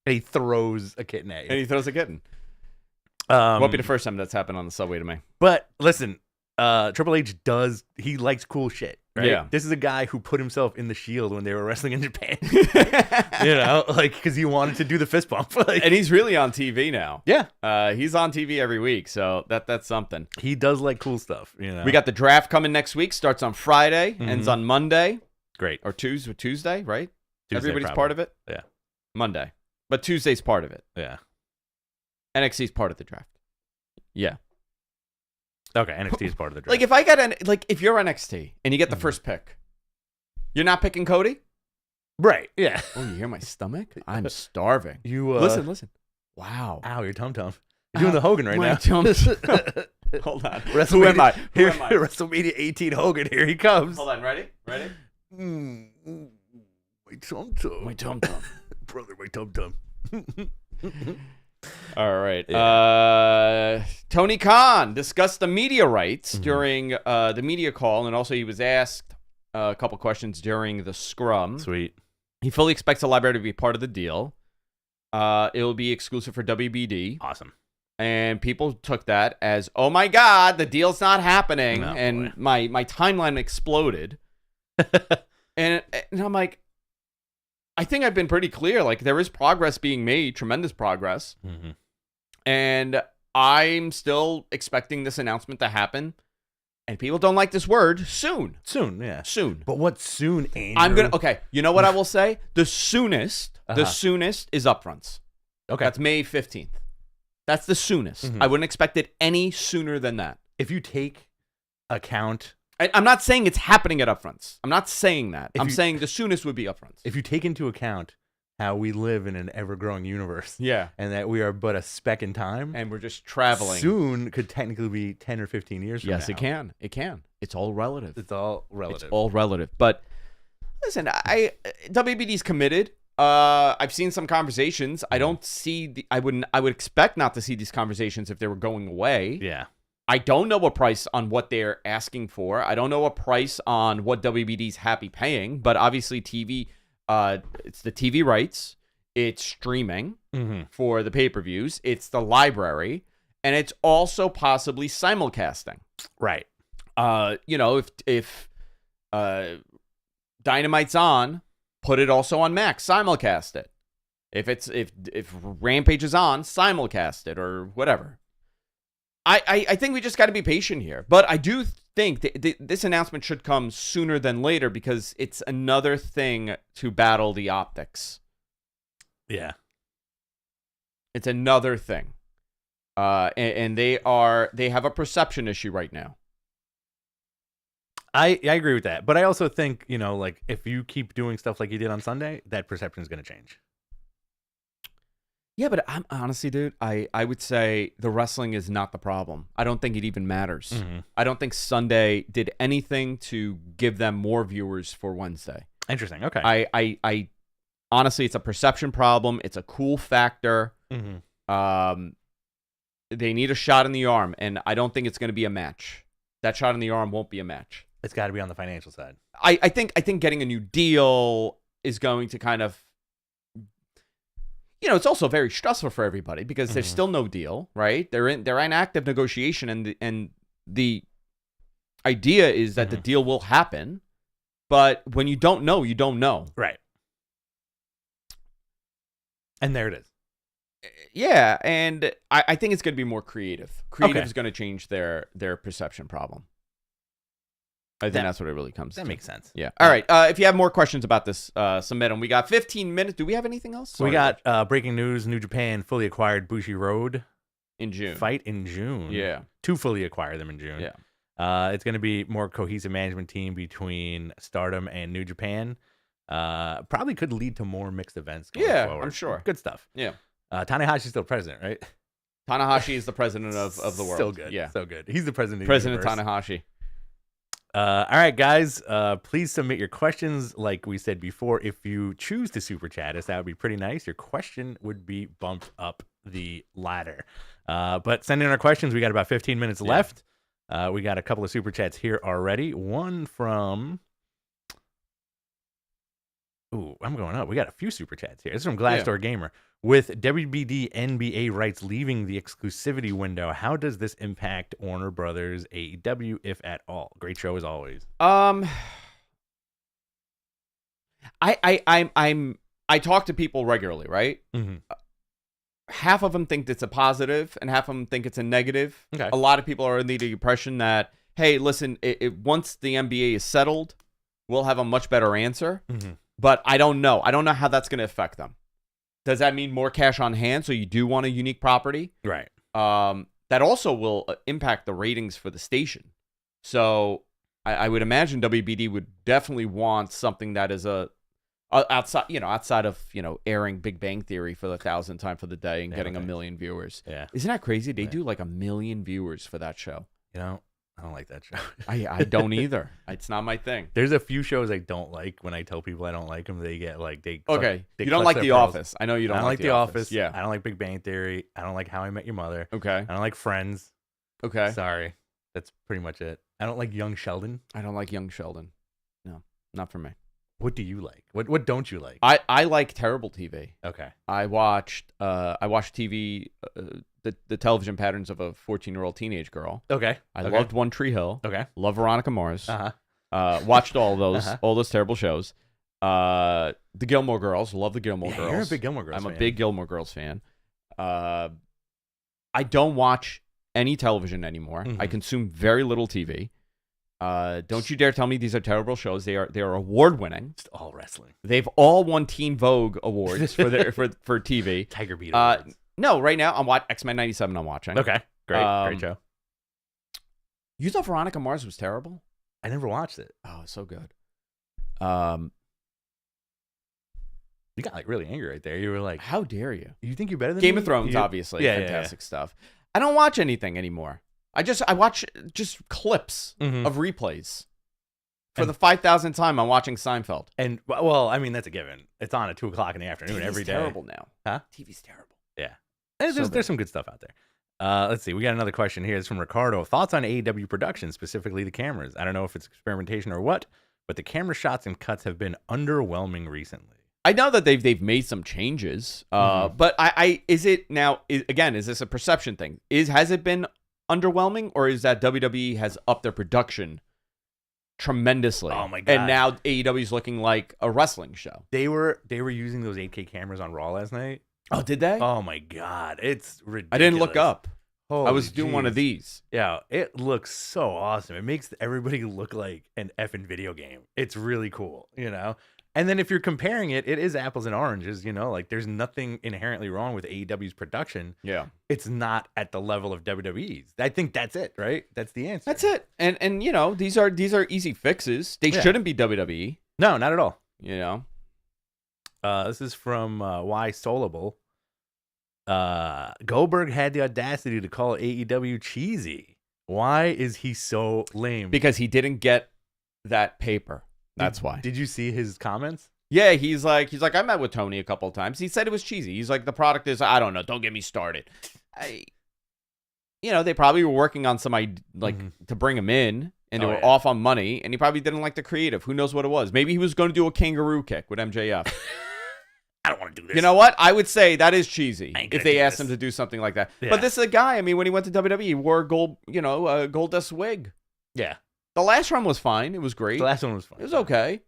And he throws a kitten at you. And he throws a kitten. Won't be the first time that's happened on the subway to me. But listen, Triple H he likes cool shit, right? Yeah. This is a guy who put himself in the Shield when they were wrestling in Japan. You know, like, because he wanted to do the fist bump. Like, And he's really on TV now. yeah. He's on TV every week, so that's something. He does like cool stuff, you know? We got the draft coming next week. Starts on Friday, ends on Monday. Great. Or Tuesday, right? Tuesday, Everybody's probably. part of it? Yeah. Monday. But Tuesday's part of it. Yeah. NXT's part of the draft. Yeah. Okay, NXT is part of the draft. Like if you're NXT and you get the first pick, you're not picking Cody? Right, yeah. Oh, you hear my stomach? I'm starving. You listen. Wow. Ow, your tum-tum. You're doing the Hogan right my now. Hold on. WrestleMania, Who am I? WrestleMania 18 Hogan, here he comes. Hold on, ready? My tum-tum. My tum-tum. Brother, my tum-tum. All right. Tony Khan discussed the media rights during the media call, and also he was asked a couple questions during the scrum. Sweet. He fully expects the library to be part of the deal. It will be exclusive for WBD. Awesome. And people took that as, oh my God, the deal's not happening. Oh, and my timeline exploded. and I'm like, I think I've been pretty clear. Like, there is progress being made, tremendous progress. Mm-hmm. And I'm still expecting this announcement to happen. And people don't like this word, soon. Soon, yeah. Soon. But what soon, Andrew? Okay, you know what I will say? The soonest is upfronts. Okay. That's May 15th. That's the soonest. Mm-hmm. I wouldn't expect it any sooner than that. If you take account... I'm not saying it's happening at upfronts. I'm not saying that. I'm saying the soonest would be upfronts. If you take into account how we live in an ever-growing universe, yeah, and that we are but a speck in time, and we're just traveling, soon could technically be 10 or 15 years from now. Yes, it can. It can. It's all relative. It's all relative. It's all relative. But listen, WBD's committed. I've seen some conversations. I don't see I would expect not to see these conversations if they were going away. Yeah. I don't know a price on what they're asking for. I don't know a price on what WBD's happy paying, but obviously TV, it's the TV rights, it's streaming for the pay-per-views, it's the library, and it's also possibly simulcasting. Right. You know, if Dynamite's on, put it also on Max, simulcast it. If Rampage is on, simulcast it or whatever. I think we just got to be patient here. But I do think this announcement should come sooner than later because it's another thing to battle the optics. Yeah. It's another thing. And they have a perception issue right now. I agree with that. But I also think, you know, like if you keep doing stuff like you did on Sunday, that perception is going to change. Yeah, but I'm honestly, dude, I would say the wrestling is not the problem. I don't think it even matters. Mm-hmm. I don't think Sunday did anything to give them more viewers for Wednesday. Interesting. Okay. I honestly, it's a perception problem. It's a cool factor. Mm-hmm. They need a shot in the arm, and I don't think it's going to be a match. That shot in the arm won't be a match. It's got to be on the financial side. I think getting a new deal is going to kind of, you know, it's also very stressful for everybody because there's still no deal, right? They're in active negotiation, and the idea is that the deal will happen, but when you don't know, you don't know. Right. And there it is. Yeah, and I think it's going to be more creative. Creative is going to change their perception problem. I think that's what it really comes to. That makes sense. Yeah. All right. If you have more questions about this, submit them. We got 15 minutes. Do we have anything else? We got breaking news. New Japan fully acquired Bushi Road. in June. Fight in June. Yeah. To fully acquire them in June. Yeah. It's going to be more cohesive management team between Stardom and New Japan. Probably could lead to more mixed events going forward. I'm sure. Good stuff. Yeah. Tanahashi's still president, right? Tanahashi is the president of the world. So good. Yeah. So good. He's the president of the President universe. Tanahashi. All right, guys. Please submit your questions. Like we said before, if you choose to super chat us, that would be pretty nice. Your question would be bumped up the ladder. But send in our questions. We got about 15 minutes left. We got a couple of super chats here already. One from... Ooh, I'm going up. We got a few super chats here. This is from Glassdoor Gamer. With WBD NBA rights leaving the exclusivity window, how does this impact Warner Brothers AEW, if at all? Great show as always. I talk to people regularly, right? Mm-hmm. Half of them think it's a positive, and half of them think it's a negative. Okay. A lot of people are under the impression that, hey, listen, once the NBA is settled, we'll have a much better answer. Mm-hmm. But I don't know. I don't know how that's going to affect them. Does that mean more cash on hand? So you do want a unique property? Right. That also will impact the ratings for the station. So I would imagine WBD would definitely want something that is outside of airing Big Bang Theory for the 1,000th time for the day and getting 1 million viewers. Yeah. Isn't that crazy? They do like 1 million viewers for that show. I don't like that show. I don't either. It's not my thing. There's a few shows I don't like. When I tell people I don't like them, they get like they. Okay, they you don't like The Office. I know you don't. I don't like The Office. Yeah, I don't like Big Bang Theory. I don't like How I Met Your Mother. Okay. I don't like Friends. Okay. Sorry, that's pretty much it. I don't like Young Sheldon. I don't like Young Sheldon. No, not for me. What do you like? What don't you like? I like terrible TV. Okay. I watched TV, the television patterns of a 14-year-old teenage girl. Okay. I loved One Tree Hill. Okay. Love Veronica Mars. Uh-huh. Watched all those terrible shows. The Gilmore Girls. Love the Gilmore Girls. You're a big Gilmore Girls fan. I'm a big Gilmore Girls fan. I don't watch any television anymore. Mm-hmm. I consume very little TV. Don't you dare tell me these are terrible shows. They are award winning. It's all wrestling. They've all won Teen Vogue awards for TV. Tiger Beat awards. No, right now I'm watching X-Men 97. I'm watching. Okay, great show. You thought Veronica Mars was terrible? I never watched it. Oh, it's so good. You got like really angry right there. You were like, "How dare you?" You think you're better than Game me? of Thrones, obviously, fantastic yeah. stuff. I don't watch anything anymore. I watch just clips of replays. For the 5,000th time, I'm watching Seinfeld. And well, I mean that's a given. It's on at 2:00 in the afternoon every day. Terrible now. Huh? TV's terrible. Yeah. There's some good stuff out there. Let's see. We got another question here. It's from Ricardo. Thoughts on AEW production, specifically the cameras? I don't know if it's experimentation or what, but the camera shots and cuts have been underwhelming recently. I know that they've made some changes, but is this a perception thing? Has it been underwhelming, or is that WWE has upped their production tremendously? Oh my God. And now AEW is looking like a wrestling show. They were using those 8K cameras on Raw last night. Oh, did they? Oh my God, it's ridiculous. I didn't look up. Holy I was doing one of these. Yeah, it looks so awesome. It makes everybody look like an effing video game. It's really cool, And then if you're comparing it, it is apples and oranges, like there's nothing inherently wrong with AEW's production. Yeah. It's not at the level of WWE's. I think that's it, right? That's the answer. That's it. And these are easy fixes. They shouldn't be WWE. No, not at all. This is from Y Solable. Goldberg had the audacity to call AEW cheesy. Why is he so lame? Because he didn't get that paper. That's why. Did you see his comments? Yeah, he's like, I met with Tony a couple of times. He said it was cheesy. He's like, the product is, I don't know, don't get me started. They probably were working on some to bring him in, and they were off on money, and he probably didn't like the creative. Who knows what it was? Maybe he was going to do a kangaroo kick with MJF. I don't want to do this. You know what? I would say that is cheesy if they asked him to do something like that. Yeah. But this is a guy. I mean, when he went to WWE, he wore a gold dust wig. Yeah. The last run was fine. It was great. The last one was fine. It was okay.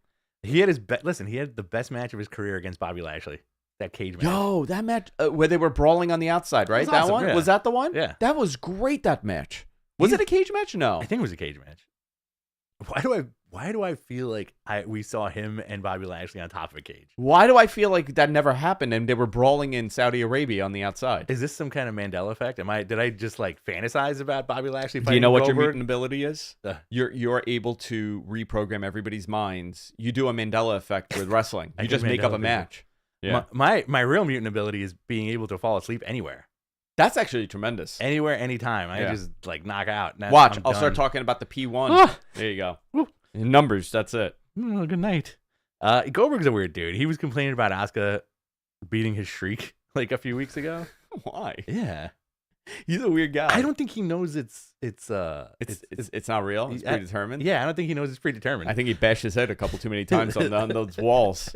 He had he had the best match of his career against Bobby Lashley. That cage match. Yo, that match where they were brawling on the outside, right? Was That awesome, one? yeah. Was that the one? Yeah. That was great, that match. Was it a cage match? No. I think it was a cage match. Why do I Why do I feel like we saw him and Bobby Lashley on top of a cage? Why do I feel like that never happened and they were brawling in Saudi Arabia on the outside? Is this some kind of Mandela effect? Did I just like fantasize about Bobby Lashley fighting Do you know what Goldberg? your mutant ability is? You're able to reprogram everybody's minds. You do a Mandela effect with wrestling. You just make up a match. Yeah. My real mutant ability is being able to fall asleep anywhere. That's actually tremendous. Anywhere, anytime. I just like knock out. Watch, I'll start talking about the P1. There you go. Woo. Numbers, that's it. Oh, good night. Goldberg's a weird dude. He was complaining about Asuka beating his streak like a few weeks ago. Why? Yeah. He's a weird guy. I don't think he knows it's not real. It's predetermined. Yeah, I don't think he knows it's predetermined. I think he bashed his head a couple too many times on those walls.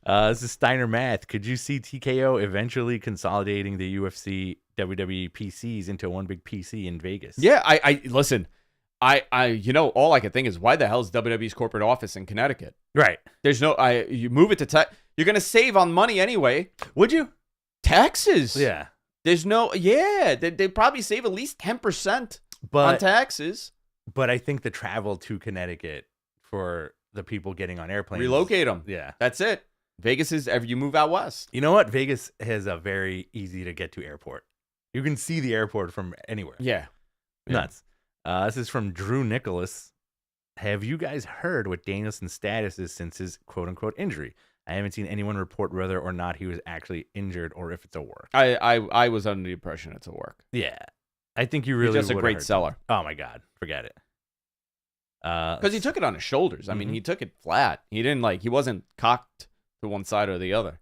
This is Steiner Math. Could you see TKO eventually consolidating the UFC WWE PCs into one big PC in Vegas? Yeah, I listen. All I can think is, why the hell is WWE's corporate office in Connecticut? Right. There's no. You move it to you're gonna save on money anyway. Would you? Taxes. Yeah. There's no. Yeah, they probably save at least 10% on taxes. But I think the travel to Connecticut for the people getting on airplanes. Relocate them. Yeah. That's it. Vegas is you move out west. You know what? Vegas has a very easy to get to airport. You can see the airport from anywhere. Yeah. Nuts. This is from Drew Nicholas. Have you guys heard what Danielson's status is since his quote-unquote injury? I haven't seen anyone report whether or not he was actually injured or if it's a work. I was under the impression it's a work. Yeah. I think you really He's just a great seller. Oh, my God. Forget it. Because he took it on his shoulders. I mean, he took it flat. He wasn't cocked to one side or the other.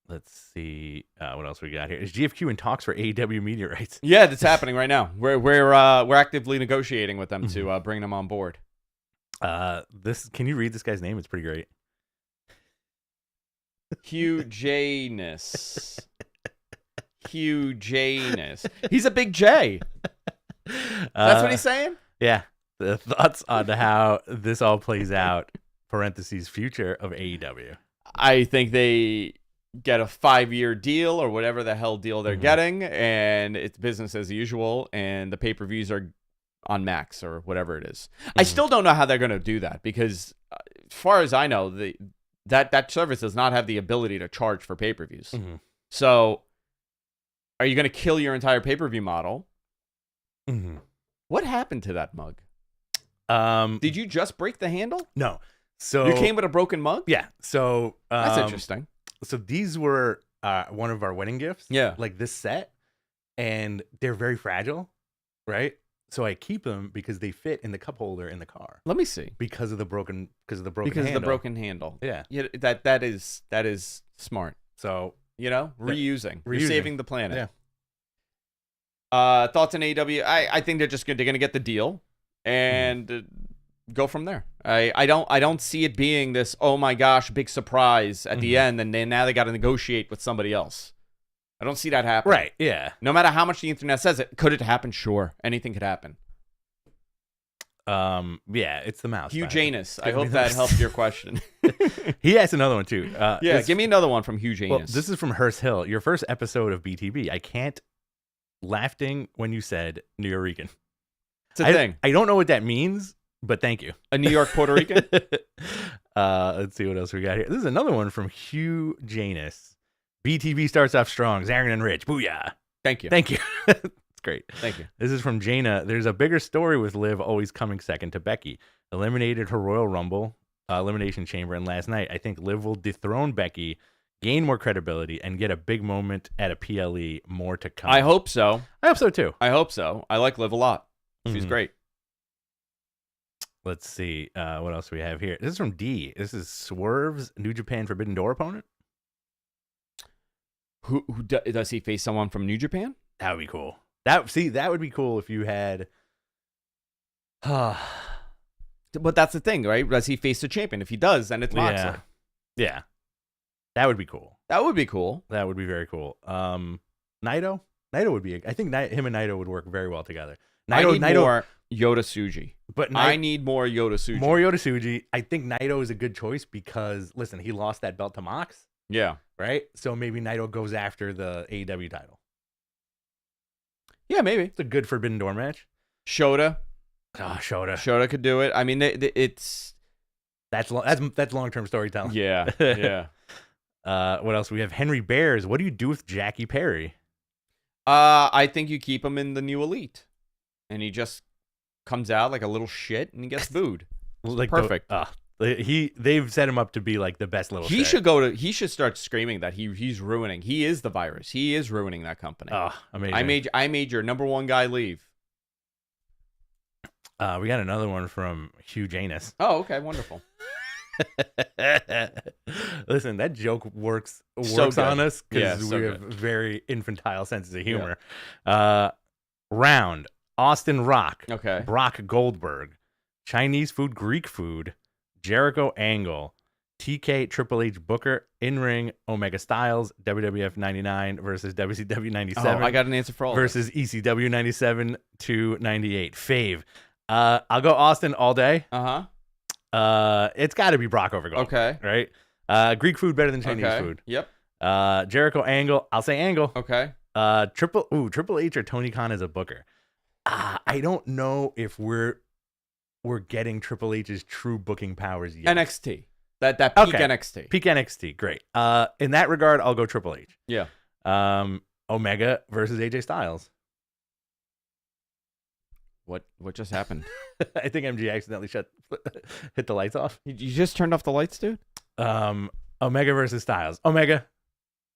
Let's see what else we got here. Is GFQ in talks for AEW media rights? Yeah, that's happening right now. We're actively negotiating with them to bring them on board. Can you read this guy's name? It's pretty great. Hugh Janus. Hugh Janus. He's a big J. That's what he's saying? Yeah. The thoughts on how this all plays out, parentheses, future of AEW. I think they get a 5-year deal or whatever the hell deal they're getting, and it's business as usual, and the pay-per-views are on Max or whatever it is. I still don't know how they're going to do that because, as far as I know, that service does not have the ability to charge for pay-per-views. So, are you going to kill your entire pay-per-view model? What happened to that mug? Did you just break the handle? No. So you came with a broken mug? Yeah. So that's interesting. So these were one of our wedding gifts. Yeah. Like this set, and they're very fragile, right? So I keep them because they fit in the cup holder in the car. Let me see. Because of the broken handle. Because of the broken handle. Yeah. That is smart. So, reusing. You're saving the planet. Yeah. Thoughts on AEW? I think they're going to get the deal and go from there. I don't see it being this, oh my gosh, big surprise at the end, and then now they got to negotiate with somebody else. I don't see that happening. Right, yeah. No matter how much the internet says it, could it happen? Sure. Anything could happen. Yeah, it's the mouse. Hugh Janus. I hope that helped your question. He asked another one too. Give me another one from Hugh Janus. Well, this is from Hearst Hill. Your first episode of BTB. I can't laughing when you said New Yorican. It's a thing. I don't know what that means, but thank you. A New York Puerto Rican? Let's see what else we got here. This is another one from Hugh Janus. BTB starts off strong. Zarian Rich. Booyah. Thank you. Thank you. It's great. Thank you. This is from Jaina. There's a bigger story with Liv always coming second to Becky. Eliminated her Royal Rumble Elimination Chamber, and last night I think Liv will dethrone Becky, gain more credibility, and get a big moment at a PLE. More to come. I hope so. I hope so too. I hope so. I like Liv a lot. She's great. Let's see what else we have here. This is from D. This is Swerve's New Japan Forbidden Door opponent. Who does he face? Someone from New Japan? That would be cool. That would be cool if you had. But that's the thing, right? Does he face the champion? If he does, then it's Moxley. Yeah. That would be cool. That would be cool. That would be very cool. Naito would be. I think him and Naito would work very well together. I need more Yoda Tsuji. But I need more Yoda Tsuji. More Yoda Tsuji. I think Naito is a good choice because, listen, he lost that belt to Mox. Yeah. Right? So maybe Naito goes after the AEW title. Yeah, maybe. It's a good Forbidden Door match. Shota. Oh, Shota. Shota could do it. I mean, it's that's long-term storytelling. Yeah, yeah. What else? We have Henry Bears. What do you do with Jackie Perry? I think you keep him in the new Elite, and he just comes out like a little shit and he gets booed. Like perfect. They've set him up to be like the best little. He should He should start screaming that he's ruining. He is the virus. He is ruining that company. Oh, amazing! I made your number one guy leave. We got another one from Hugh Janus. Oh, okay, wonderful. Listen, that joke works on us because we have very infantile senses of humor. Yeah. Round, Austin Rock, okay, Brock Goldberg, Chinese food, Greek food, Jericho Angle, TK Triple H Booker, In-Ring, Omega Styles, WWF 99 versus WCW 97. Oh, I got an answer for all versus ECW 97 to 98. Fave. I'll go Austin all day. It's got to be Brock over Goldberg. Okay. Right? Greek food better than Chinese food. Yep. Jericho Angle. I'll say Angle. Okay. Triple H or Tony Khan as a booker. I don't know if we're getting Triple H's true booking powers yet. NXT. That peak NXT. Peak NXT. Great. In that regard, I'll go Triple H. Yeah. Omega versus AJ Styles. What just happened? I think MG accidentally hit the lights off. You just turned off the lights, dude? Omega versus Styles. Omega.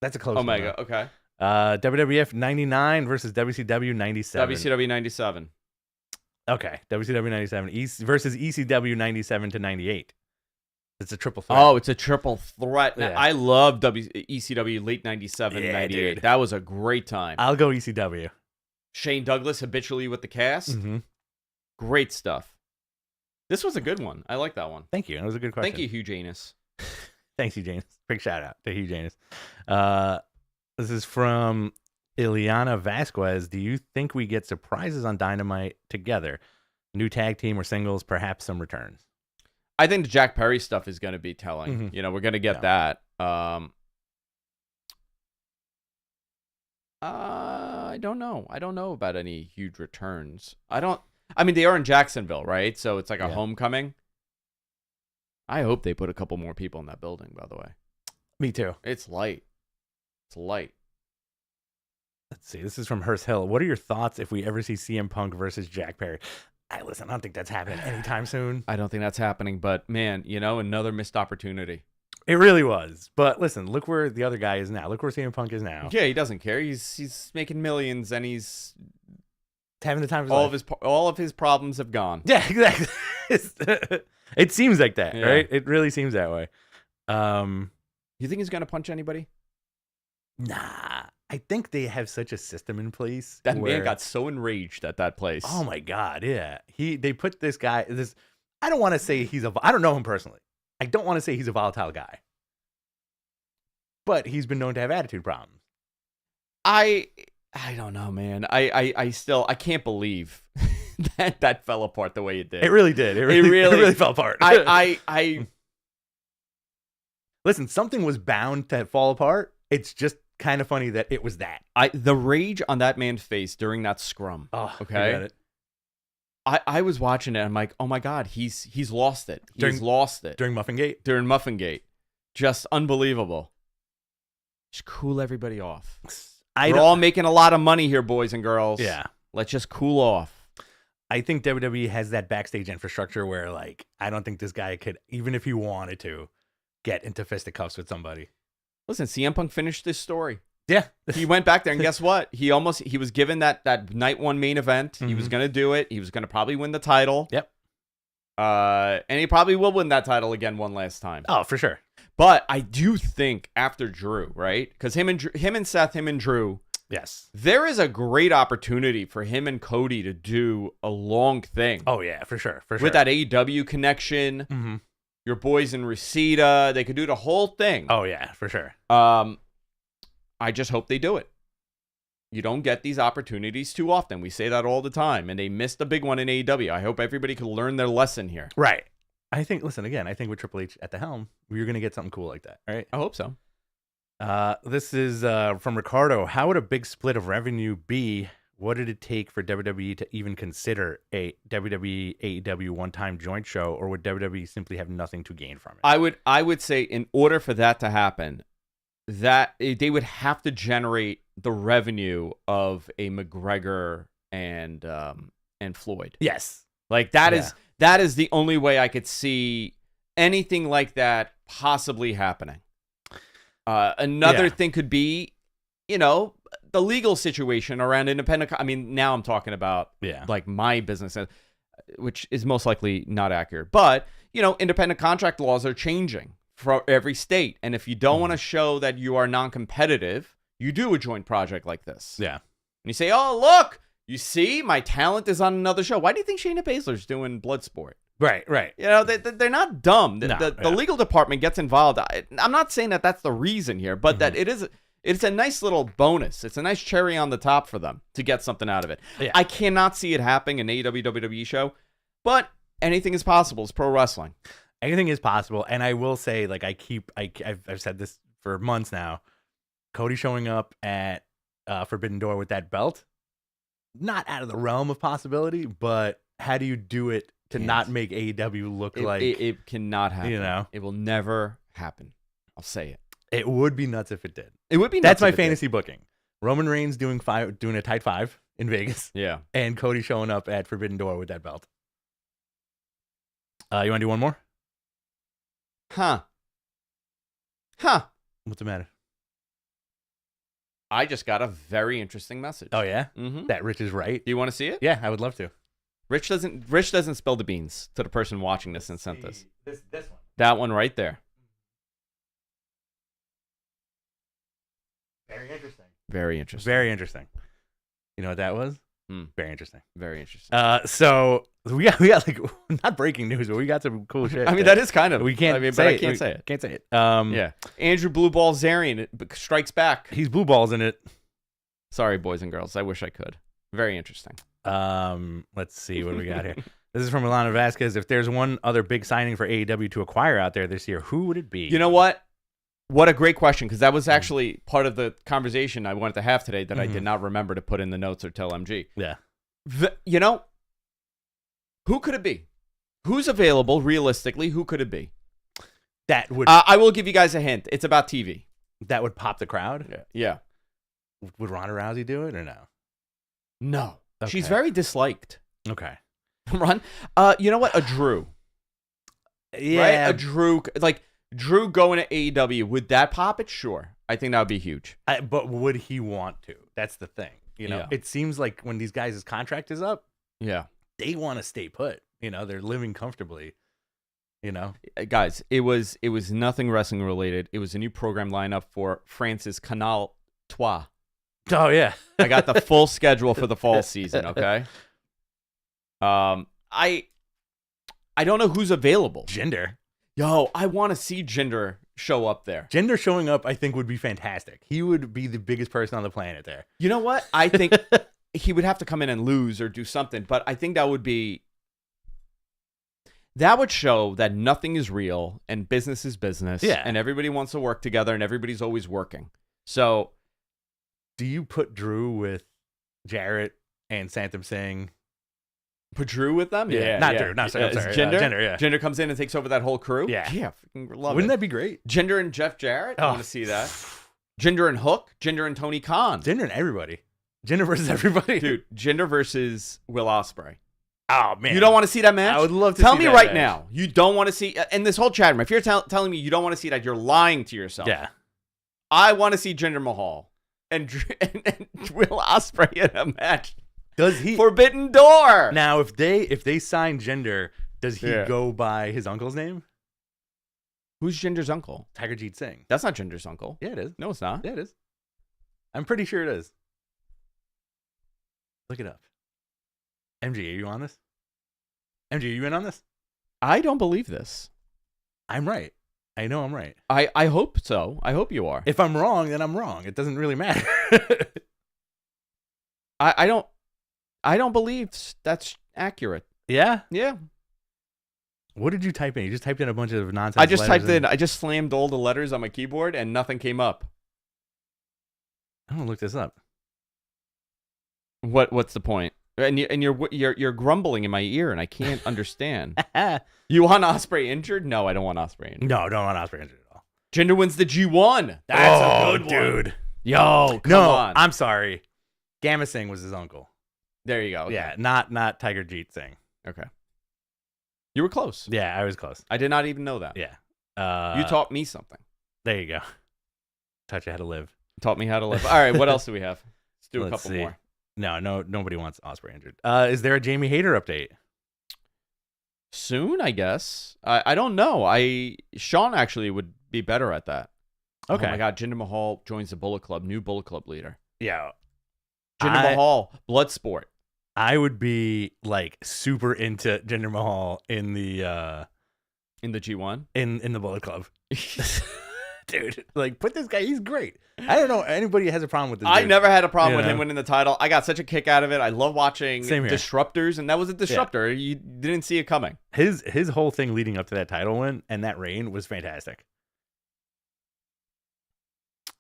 That's a close one. Omega, okay. WWF 99 versus WCW 97. WCW 97. Okay. WCW 97 versus ECW 97 to 98. It's a triple threat. Oh, it's a triple threat. Yeah. I love ECW late 97 and 98. Dude. That was a great time. I'll go ECW. Shane Douglas habitually with the cast. Mm-hmm. Great stuff. This was a good one. I like that one. Thank you. That was a good question. Thank you, Hugh Janus. Thanks, Hugh Janus. Big shout out to Hugh Janus. This is from Ileana Vasquez. Do you think we get surprises on Dynamite together? New tag team or singles, perhaps some returns? I think the Jack Perry stuff is going to be telling. Mm-hmm. We're going to get that. I don't know. I don't know about any huge returns. I mean, they are in Jacksonville, right? So it's like a homecoming. I hope they put a couple more people in that building, by the way. Me too. It's light. It's light. Let's see. This is from Hearst Hill. What are your thoughts if we ever see CM Punk versus Jack Perry? Listen, I don't think that's happening anytime soon. I don't think that's happening, but man, another missed opportunity. It really was. But listen, look where the other guy is now. Look where CM Punk is now. Yeah, he doesn't care. He's making millions and he's having the time of his life. All of his problems have gone. Yeah, exactly. It seems like that, right? It really seems that way. You think he's going to punch anybody? Nah. I think they have such a system in place. That man got so enraged at that place. Oh my God, yeah. They put this guy, I don't want to say I don't know him personally. I don't want to say he's a volatile guy. But he's been known to have attitude problems. I don't know, man. I still can't believe that fell apart the way it did. It really did. It really fell apart. Listen, something was bound to fall apart. It's just kind of funny that it was that. The rage on that man's face during that scrum. Oh, okay. I was watching it. I'm like, oh my God, he's lost it. He's lost it during Muffin Gate. During Muffin Gate, just unbelievable. Just cool everybody off. We're all making a lot of money here, boys and girls. Yeah, let's just cool off. I think WWE has that backstage infrastructure where, like, I don't think this guy could, even if he wanted to, get into fisticuffs with somebody. Listen, CM Punk finished this story. Yeah. He went back there, and guess what? He was given that night one main event. Mm-hmm. He was going to do it. He was going to probably win the title. Yep. And he probably will win that title again one last time. Oh, for sure. But I do think after Drew, right? Because him and Seth, him and Drew, yes, there is a great opportunity for him and Cody to do a long thing. Oh, yeah, for sure. With that AEW connection, mm-hmm. Your boys in Reseda, they could do the whole thing. Oh, yeah, for sure. I just hope they do it. You don't get these opportunities too often. We say that all the time, and they missed a big one in AEW. I hope everybody can learn their lesson here. Right. I think with Triple H at the helm, we're going to get something cool like that, right? I hope so. This is from Ricardo. How would a big split of revenue be what did it take for WWE to even consider a WWE AEW one-time joint show, or would WWE simply have nothing to gain from it? I would say in order for that to happen, that they would have to generate the revenue of a McGregor and Floyd. Yes. Like that is the only way I could see anything like that possibly happening. Another thing could be, the legal situation around independent. I mean, now I'm talking about like my business, which is most likely not accurate. But, independent contract laws are changing for every state. And if you don't want to show that you are non-competitive, you do a joint project like this. Yeah. And you say, oh, look, you see, my talent is on another show. Why do you think Shayna Baszler's doing Bloodsport? Right. They're not dumb. The legal department gets involved. I'm not saying that that's the reason here, but that it's a nice little bonus. It's a nice cherry on the top for them to get something out of it. Yeah. I cannot see it happening in an AEW WWE show, but anything is possible. It's pro wrestling. Anything is possible. And I will say, like, I've said this for months now, Cody showing up at Forbidden Door with that belt, not out of the realm of possibility, but how do you do it to not make AEW look like it cannot happen? It will never happen. I'll say it. It would be nuts if it did. It would be nuts. That's my fantasy booking. Roman Reigns doing a tight 5 in Vegas. Yeah. And Cody showing up at Forbidden Door with that belt. You want to do one more? Huh. What's the matter? I just got a very interesting message. Oh, yeah? Mm-hmm. That Rich is right. Do you want to see it? Yeah, I would love to. Rich doesn't spill the beans to the person watching this and sent this. This one. That one right there. Very interesting. Very interesting. Very interesting. You know what that was? Very interesting. Very interesting. So we got like not breaking news, but we got some cool shit. I mean, that is kind of. We can't. I mean, say but it. I can't say it. Can't say it. Yeah. Andrew Blue Ball Zarian strikes back. He's blue balls in it. Sorry, boys and girls. I wish I could. Very interesting. Let's see what do we got here. This is from Milana Vasquez. If there's one other big signing for AEW to acquire out there this year, who would it be? You know what? What a great question, because that was actually part of the conversation I wanted to have today that I did not remember to put in the notes or tell MG. Yeah. Who could it be? Who's available realistically? Who could it be? That would. I will give you guys a hint. It's about TV. That would pop the crowd? Yeah. Would Ronda Rousey do it or no? No. Okay. She's very disliked. Okay. Run. You know what? A Drew. Yeah. Right? A Drew. Like, Drew going to AEW, would that pop it? Sure. I think that would be huge. But would he want to? That's the thing. It seems like when these guys' contract is up, they want to stay put. They're living comfortably. Guys, it was nothing wrestling related. It was a new program lineup for France's Canal Trois. Oh yeah. I got the full schedule for the fall season, okay? I don't know who's available. Jinder. Yo, I want to see Jinder show up there. Jinder showing up, I think, would be fantastic. He would be the biggest person on the planet there. You know what? I think he would have to come in and lose or do something, but I think that would show that nothing is real and business is business. Yeah. And everybody wants to work together and everybody's always working. So, do you put Drew with Jarrett and Santam Singh? Put Drew with them? Yeah. Not Drew. No, sorry. Jinder? Jinder, yeah. Jinder comes in and takes over that whole crew? Yeah. Yeah, freaking love Wouldn't it. that be great? Jinder and Jeff Jarrett? I want to see that. Jinder and Hook? Jinder and Tony Khan? Jinder and everybody. Jinder versus everybody. Dude, Jinder versus Will Ospreay. Oh, man. You don't want to see that match? I would love to Tell see me that right match. now. You don't want to see... And this whole chat room, if you're telling me you don't want to see that, you're lying to yourself. Yeah. I want to see Jinder Mahal and Will Ospreay in a match. Does he... Forbidden Door! Now, if they sign Jinder, does he go by his uncle's name? Who's Jinder's uncle? Tiger Jeet Singh. That's not Jinder's uncle. Yeah, it is. No, it's not. Yeah, it is. I'm pretty sure it is. Look it up. MG, are you on this? MG, are you in on this? I don't believe this. I'm right. I know I'm right. I hope so. I hope you are. If I'm wrong, then I'm wrong. It doesn't really matter. I don't believe that's accurate. Yeah? Yeah. What did you type in? You just typed in a bunch of nonsense. I just slammed all the letters on my keyboard and nothing came up. I'm going to look this up. What's the point? And you're grumbling in my ear, and I can't understand. You want Ospreay injured? No, I don't want Ospreay injured. No, don't want Ospreay injured at all. Jinder wins the G1. That's a good one. Dude. Yo, come on. I'm sorry. Gamma Singh was his uncle. There you go. Okay. Yeah, not Tiger Jeet Singh. Okay. You were close. Yeah, I was close. I did not even know that. Yeah. You taught me something. There you go. Taught you how to live. Taught me how to live. All right, what else do we have? Let's do a couple more. No, nobody wants Ospreay injured. Is there a Jamie Hayter update? Soon, I guess. I don't know. Sean actually would be better at that. Okay. Oh my God, Jinder Mahal joins the Bullet Club, new Bullet Club leader. Yeah. Jinder Mahal, Bloodsport. I would be like super into Jinder Mahal in the G1 in the Bullet Club. Dude, like put this guy, he's great. I don't know anybody has a problem with this. I never had a problem with him winning the title. I got such a kick out of it. I love watching disruptors, and that was a disruptor. Yeah. You didn't see it coming. His whole thing leading up to that title win and that reign was fantastic.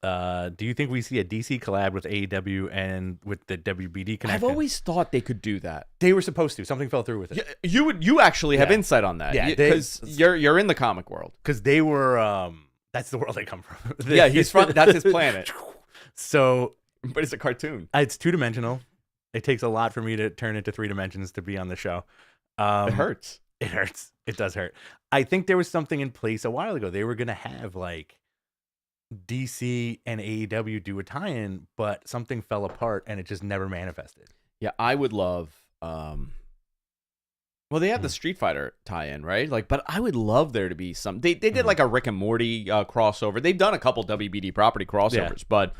Do you think we see a DC collab with AEW and with the WBD connection? I've always thought they could do that. They were supposed to. Something fell through with it. You actually have insight on that. Yeah, because you're in the comic world. Because they were that's the world they come from. Yeah, he's from. That's his planet. So, but it's a cartoon. It's 2-dimensional. It takes a lot for me to turn into 3 dimensions to be on the show. It hurts. It hurts. It does hurt. I think there was something in place a while ago. They were gonna have like DC and AEW do a tie-in, but something fell apart and it just never manifested. Yeah, I would love. Well, they have the Street Fighter tie-in, right? Like, but I would love there to be some. They did like a Rick and Morty crossover. They've done a couple WBD property crossovers, but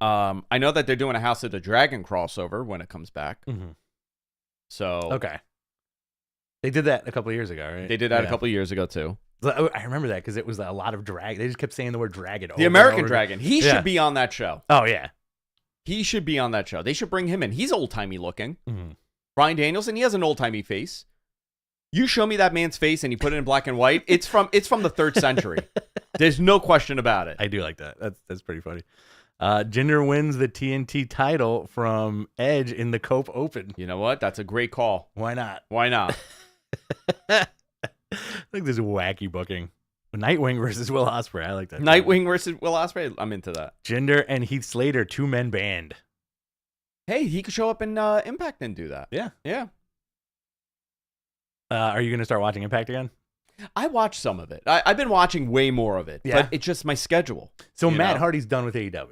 I know that they're doing a House of the Dragon crossover when it comes back. Mm-hmm. So okay, they did that a couple of years ago, right? They did that a couple of years ago too. I remember that because it was a lot of drag. They just kept saying the word dragon. The American Dragon. He should be on that show. Oh yeah, he should be on that show. They should bring him in. He's old timey looking. Mm-hmm. Bryan Danielson, he has an old-timey face. You show me that man's face and you put it in black and white, it's from the 3rd century. There's no question about it. I do like that. That's pretty funny. Jinder wins the TNT title from Edge in the Cope Open. You know what? That's a great call. Why not? Why not? I think this is wacky booking. Nightwing versus Will Ospreay. I like that. Nightwing versus Will Ospreay. I'm into that. Jinder and Heath Slater, 2-man band. Hey, he could show up in Impact and do that. Yeah. Yeah. Are you going to start watching Impact again? I watched some of it. I've been watching way more of it. Yeah. But it's just my schedule. So Matt Hardy's done with AEW.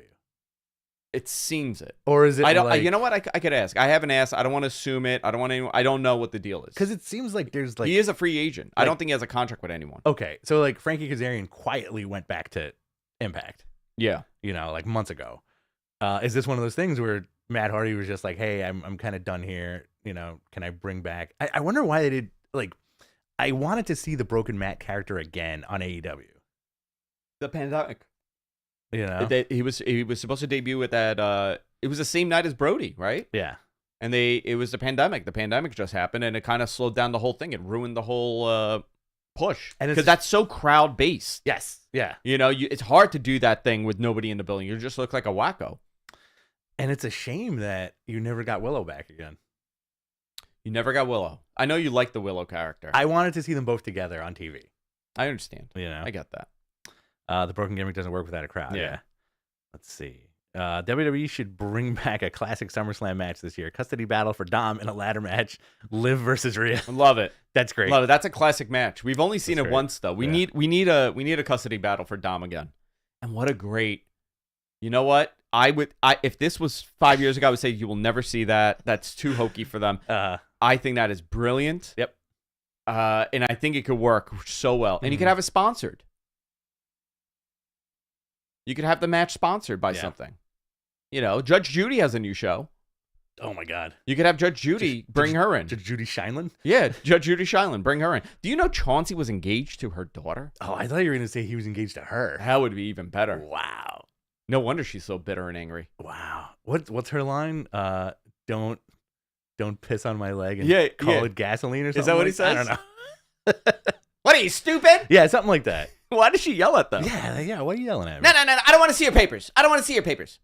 It seems it. Or is it you know what? I could ask. I haven't asked. I don't want to assume it. I don't know what the deal is. Because it seems like there's like... He is a free agent. I don't think he has a contract with anyone. Okay. So like Frankie Kazarian quietly went back to Impact. Yeah. You know, like months ago. Is this one of those things where Matt Hardy was just like, hey, I'm kind of done here. You know, can I bring back... I wonder why they did... Like, I wanted to see the Broken Matt character again on AEW. The pandemic. You know? He was supposed to debut with that... it was the same night as Brody, right? Yeah. And it was the pandemic. The pandemic just happened, and it kind of slowed down the whole thing. It ruined the whole push. Because that's so crowd-based. Yes. Yeah. You know, it's hard to do that thing with nobody in the building. You just look like a wacko. And it's a shame that you never got Willow back again. You never got Willow. I know you like the Willow character. I wanted to see them both together on TV. I understand. You know? I get that. The broken gimmick doesn't work without a crowd. Yeah. Let's see. WWE should bring back a classic SummerSlam match this year. Custody battle for Dom in a ladder match. Liv versus Rhea. Love it. That's great. Love it. That's a classic match. We've only seen it once though. We need a custody battle for Dom again. And what a great. You know what? If this was 5 years ago, I would say you will never see that. That's too hokey for them. I think that is brilliant. Yep. And I think it could work so well. And you could have it sponsored. You could have the match sponsored by something. You know, Judge Judy has a new show. Oh my God. You could have Judge Judy, bring her in. Judge Judy Shineland? Yeah, Judge Judy Shineland, bring her in. Do you know Chauncey was engaged to her daughter? Oh, I thought you were going to say he was engaged to her. That would be even better. Wow. No wonder she's so bitter and angry. Wow. What's her line? Don't piss on my leg and call it gasoline or something. Is that what he says? I don't know. What are you, stupid? Yeah, something like that. Why does she yell at them? Yeah. Why are you yelling at me? No. I don't want to see your papers.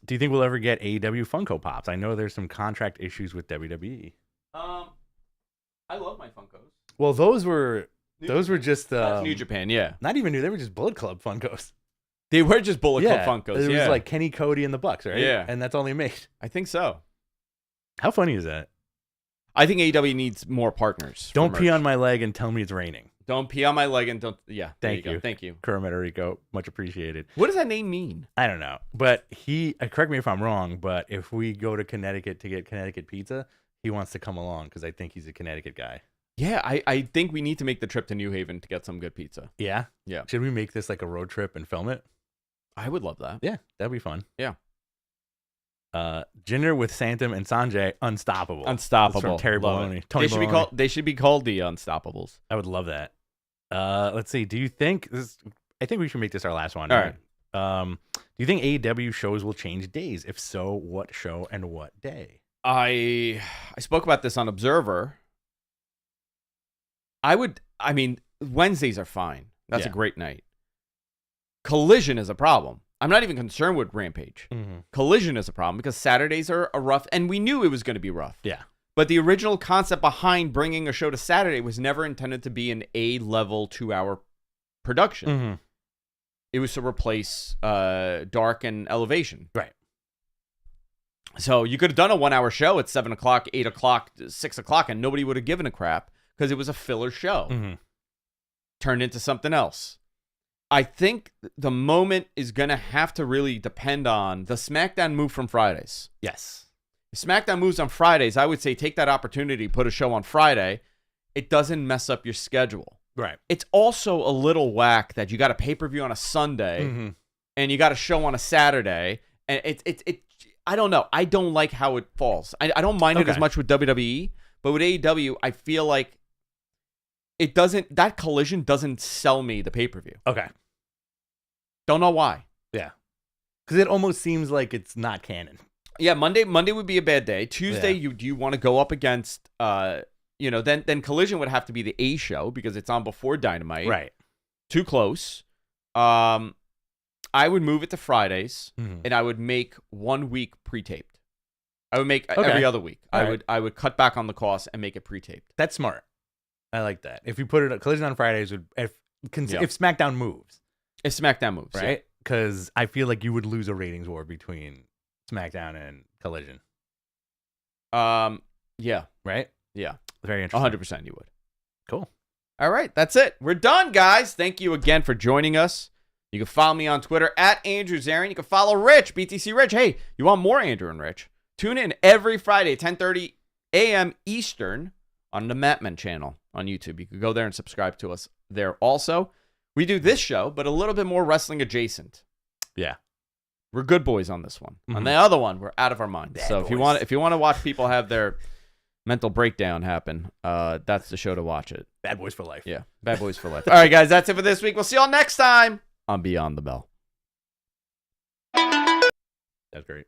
Do you think we'll ever get AEW Funko Pops? I know there's some contract issues with WWE. I love my Funkos. Well, those were just That's New Japan, yeah. Not even new. They were just Bullet Club Funkos. They were just Bullet Club Funkos. It was like Kenny, Cody, and the Bucks, right? Yeah, and that's all they made. I think so. How funny is that? I think AEW needs more partners. Don't pee on my leg and tell me it's raining. Don't pee on my leg and don't. Yeah, thank you. Thank you. Kermit Rico, much appreciated. What does that name mean? I don't know, but correct me if I'm wrong, but if we go to Connecticut to get Connecticut pizza, he wants to come along because I think he's a Connecticut guy. Yeah, I think we need to make the trip to New Haven to get some good pizza. Yeah? Yeah. Should we make this like a road trip and film it? I would love that. Yeah, that'd be fun. Yeah. Jinder with Santum and Sanjay, unstoppable. Unstoppable. That's from Terry Baloney. They should be called the Unstoppables. I would love that. Let's see. Do you think I think we should make this our last one. All right. Do you think AEW shows will change days? If so, what show and what day? I spoke about this on Observer. I mean, Wednesdays are fine. That's a great night. Collision is a problem. I'm not even concerned with Rampage. Mm-hmm. Collision is a problem because Saturdays are rough, and we knew it was going to be rough. Yeah. But the original concept behind bringing a show to Saturday was never intended to be an A-level 2-hour production. Mm-hmm. It was to replace Dark and Elevation. Right. So you could have done a 1-hour show at 7 o'clock, 8 o'clock, 6 o'clock, and nobody would have given a crap because it was a filler show. Mm-hmm. Turned into something else. I think the moment is going to have to really depend on the SmackDown move from Fridays. Yes. If SmackDown moves on Fridays, I would say take that opportunity, put a show on Friday. It doesn't mess up your schedule. Right. It's also a little whack that you got a pay-per-view on a Sunday and you got a show on a Saturday. And it I don't know. I don't like how it falls. I don't mind it as much with WWE, but with AEW, I feel like that Collision doesn't sell me the pay-per-view. Okay. Don't know why. Yeah. Because it almost seems like it's not canon. Yeah, Monday would be a bad day. Tuesday, you want to go up against, then Collision would have to be the A show because it's on before Dynamite. Right. Too close. I would move it to Fridays, and I would make 1 week pre-taped. I would make every other week. I would cut back on the cost and make it pre-taped. That's smart. I like that. If you put it Collision on Fridays, if SmackDown moves. If SmackDown moves. Right? Because I feel like you would lose a ratings war between SmackDown and Collision. Yeah. Right? Yeah. Very interesting. 100% you would. Cool. All right. That's it. We're done, guys. Thank you again for joining us. You can follow me on Twitter at Andrew Zarian. You can follow Rich, BTC Rich. Hey, you want more Andrew and Rich? Tune in every Friday, 10:30 a.m. Eastern on the Matman channel on YouTube. You can go there and subscribe to us there also. We do this show, but a little bit more wrestling adjacent. Yeah. We're good boys on this one. On the other one, we're out of our minds. So if you want to watch people have their mental breakdown happen, that's the show to watch it. Bad Boys for Life. Yeah. Bad Boys for Life. All right, guys, that's it for this week. We'll see y'all next time on Beyond the Bell. That's great.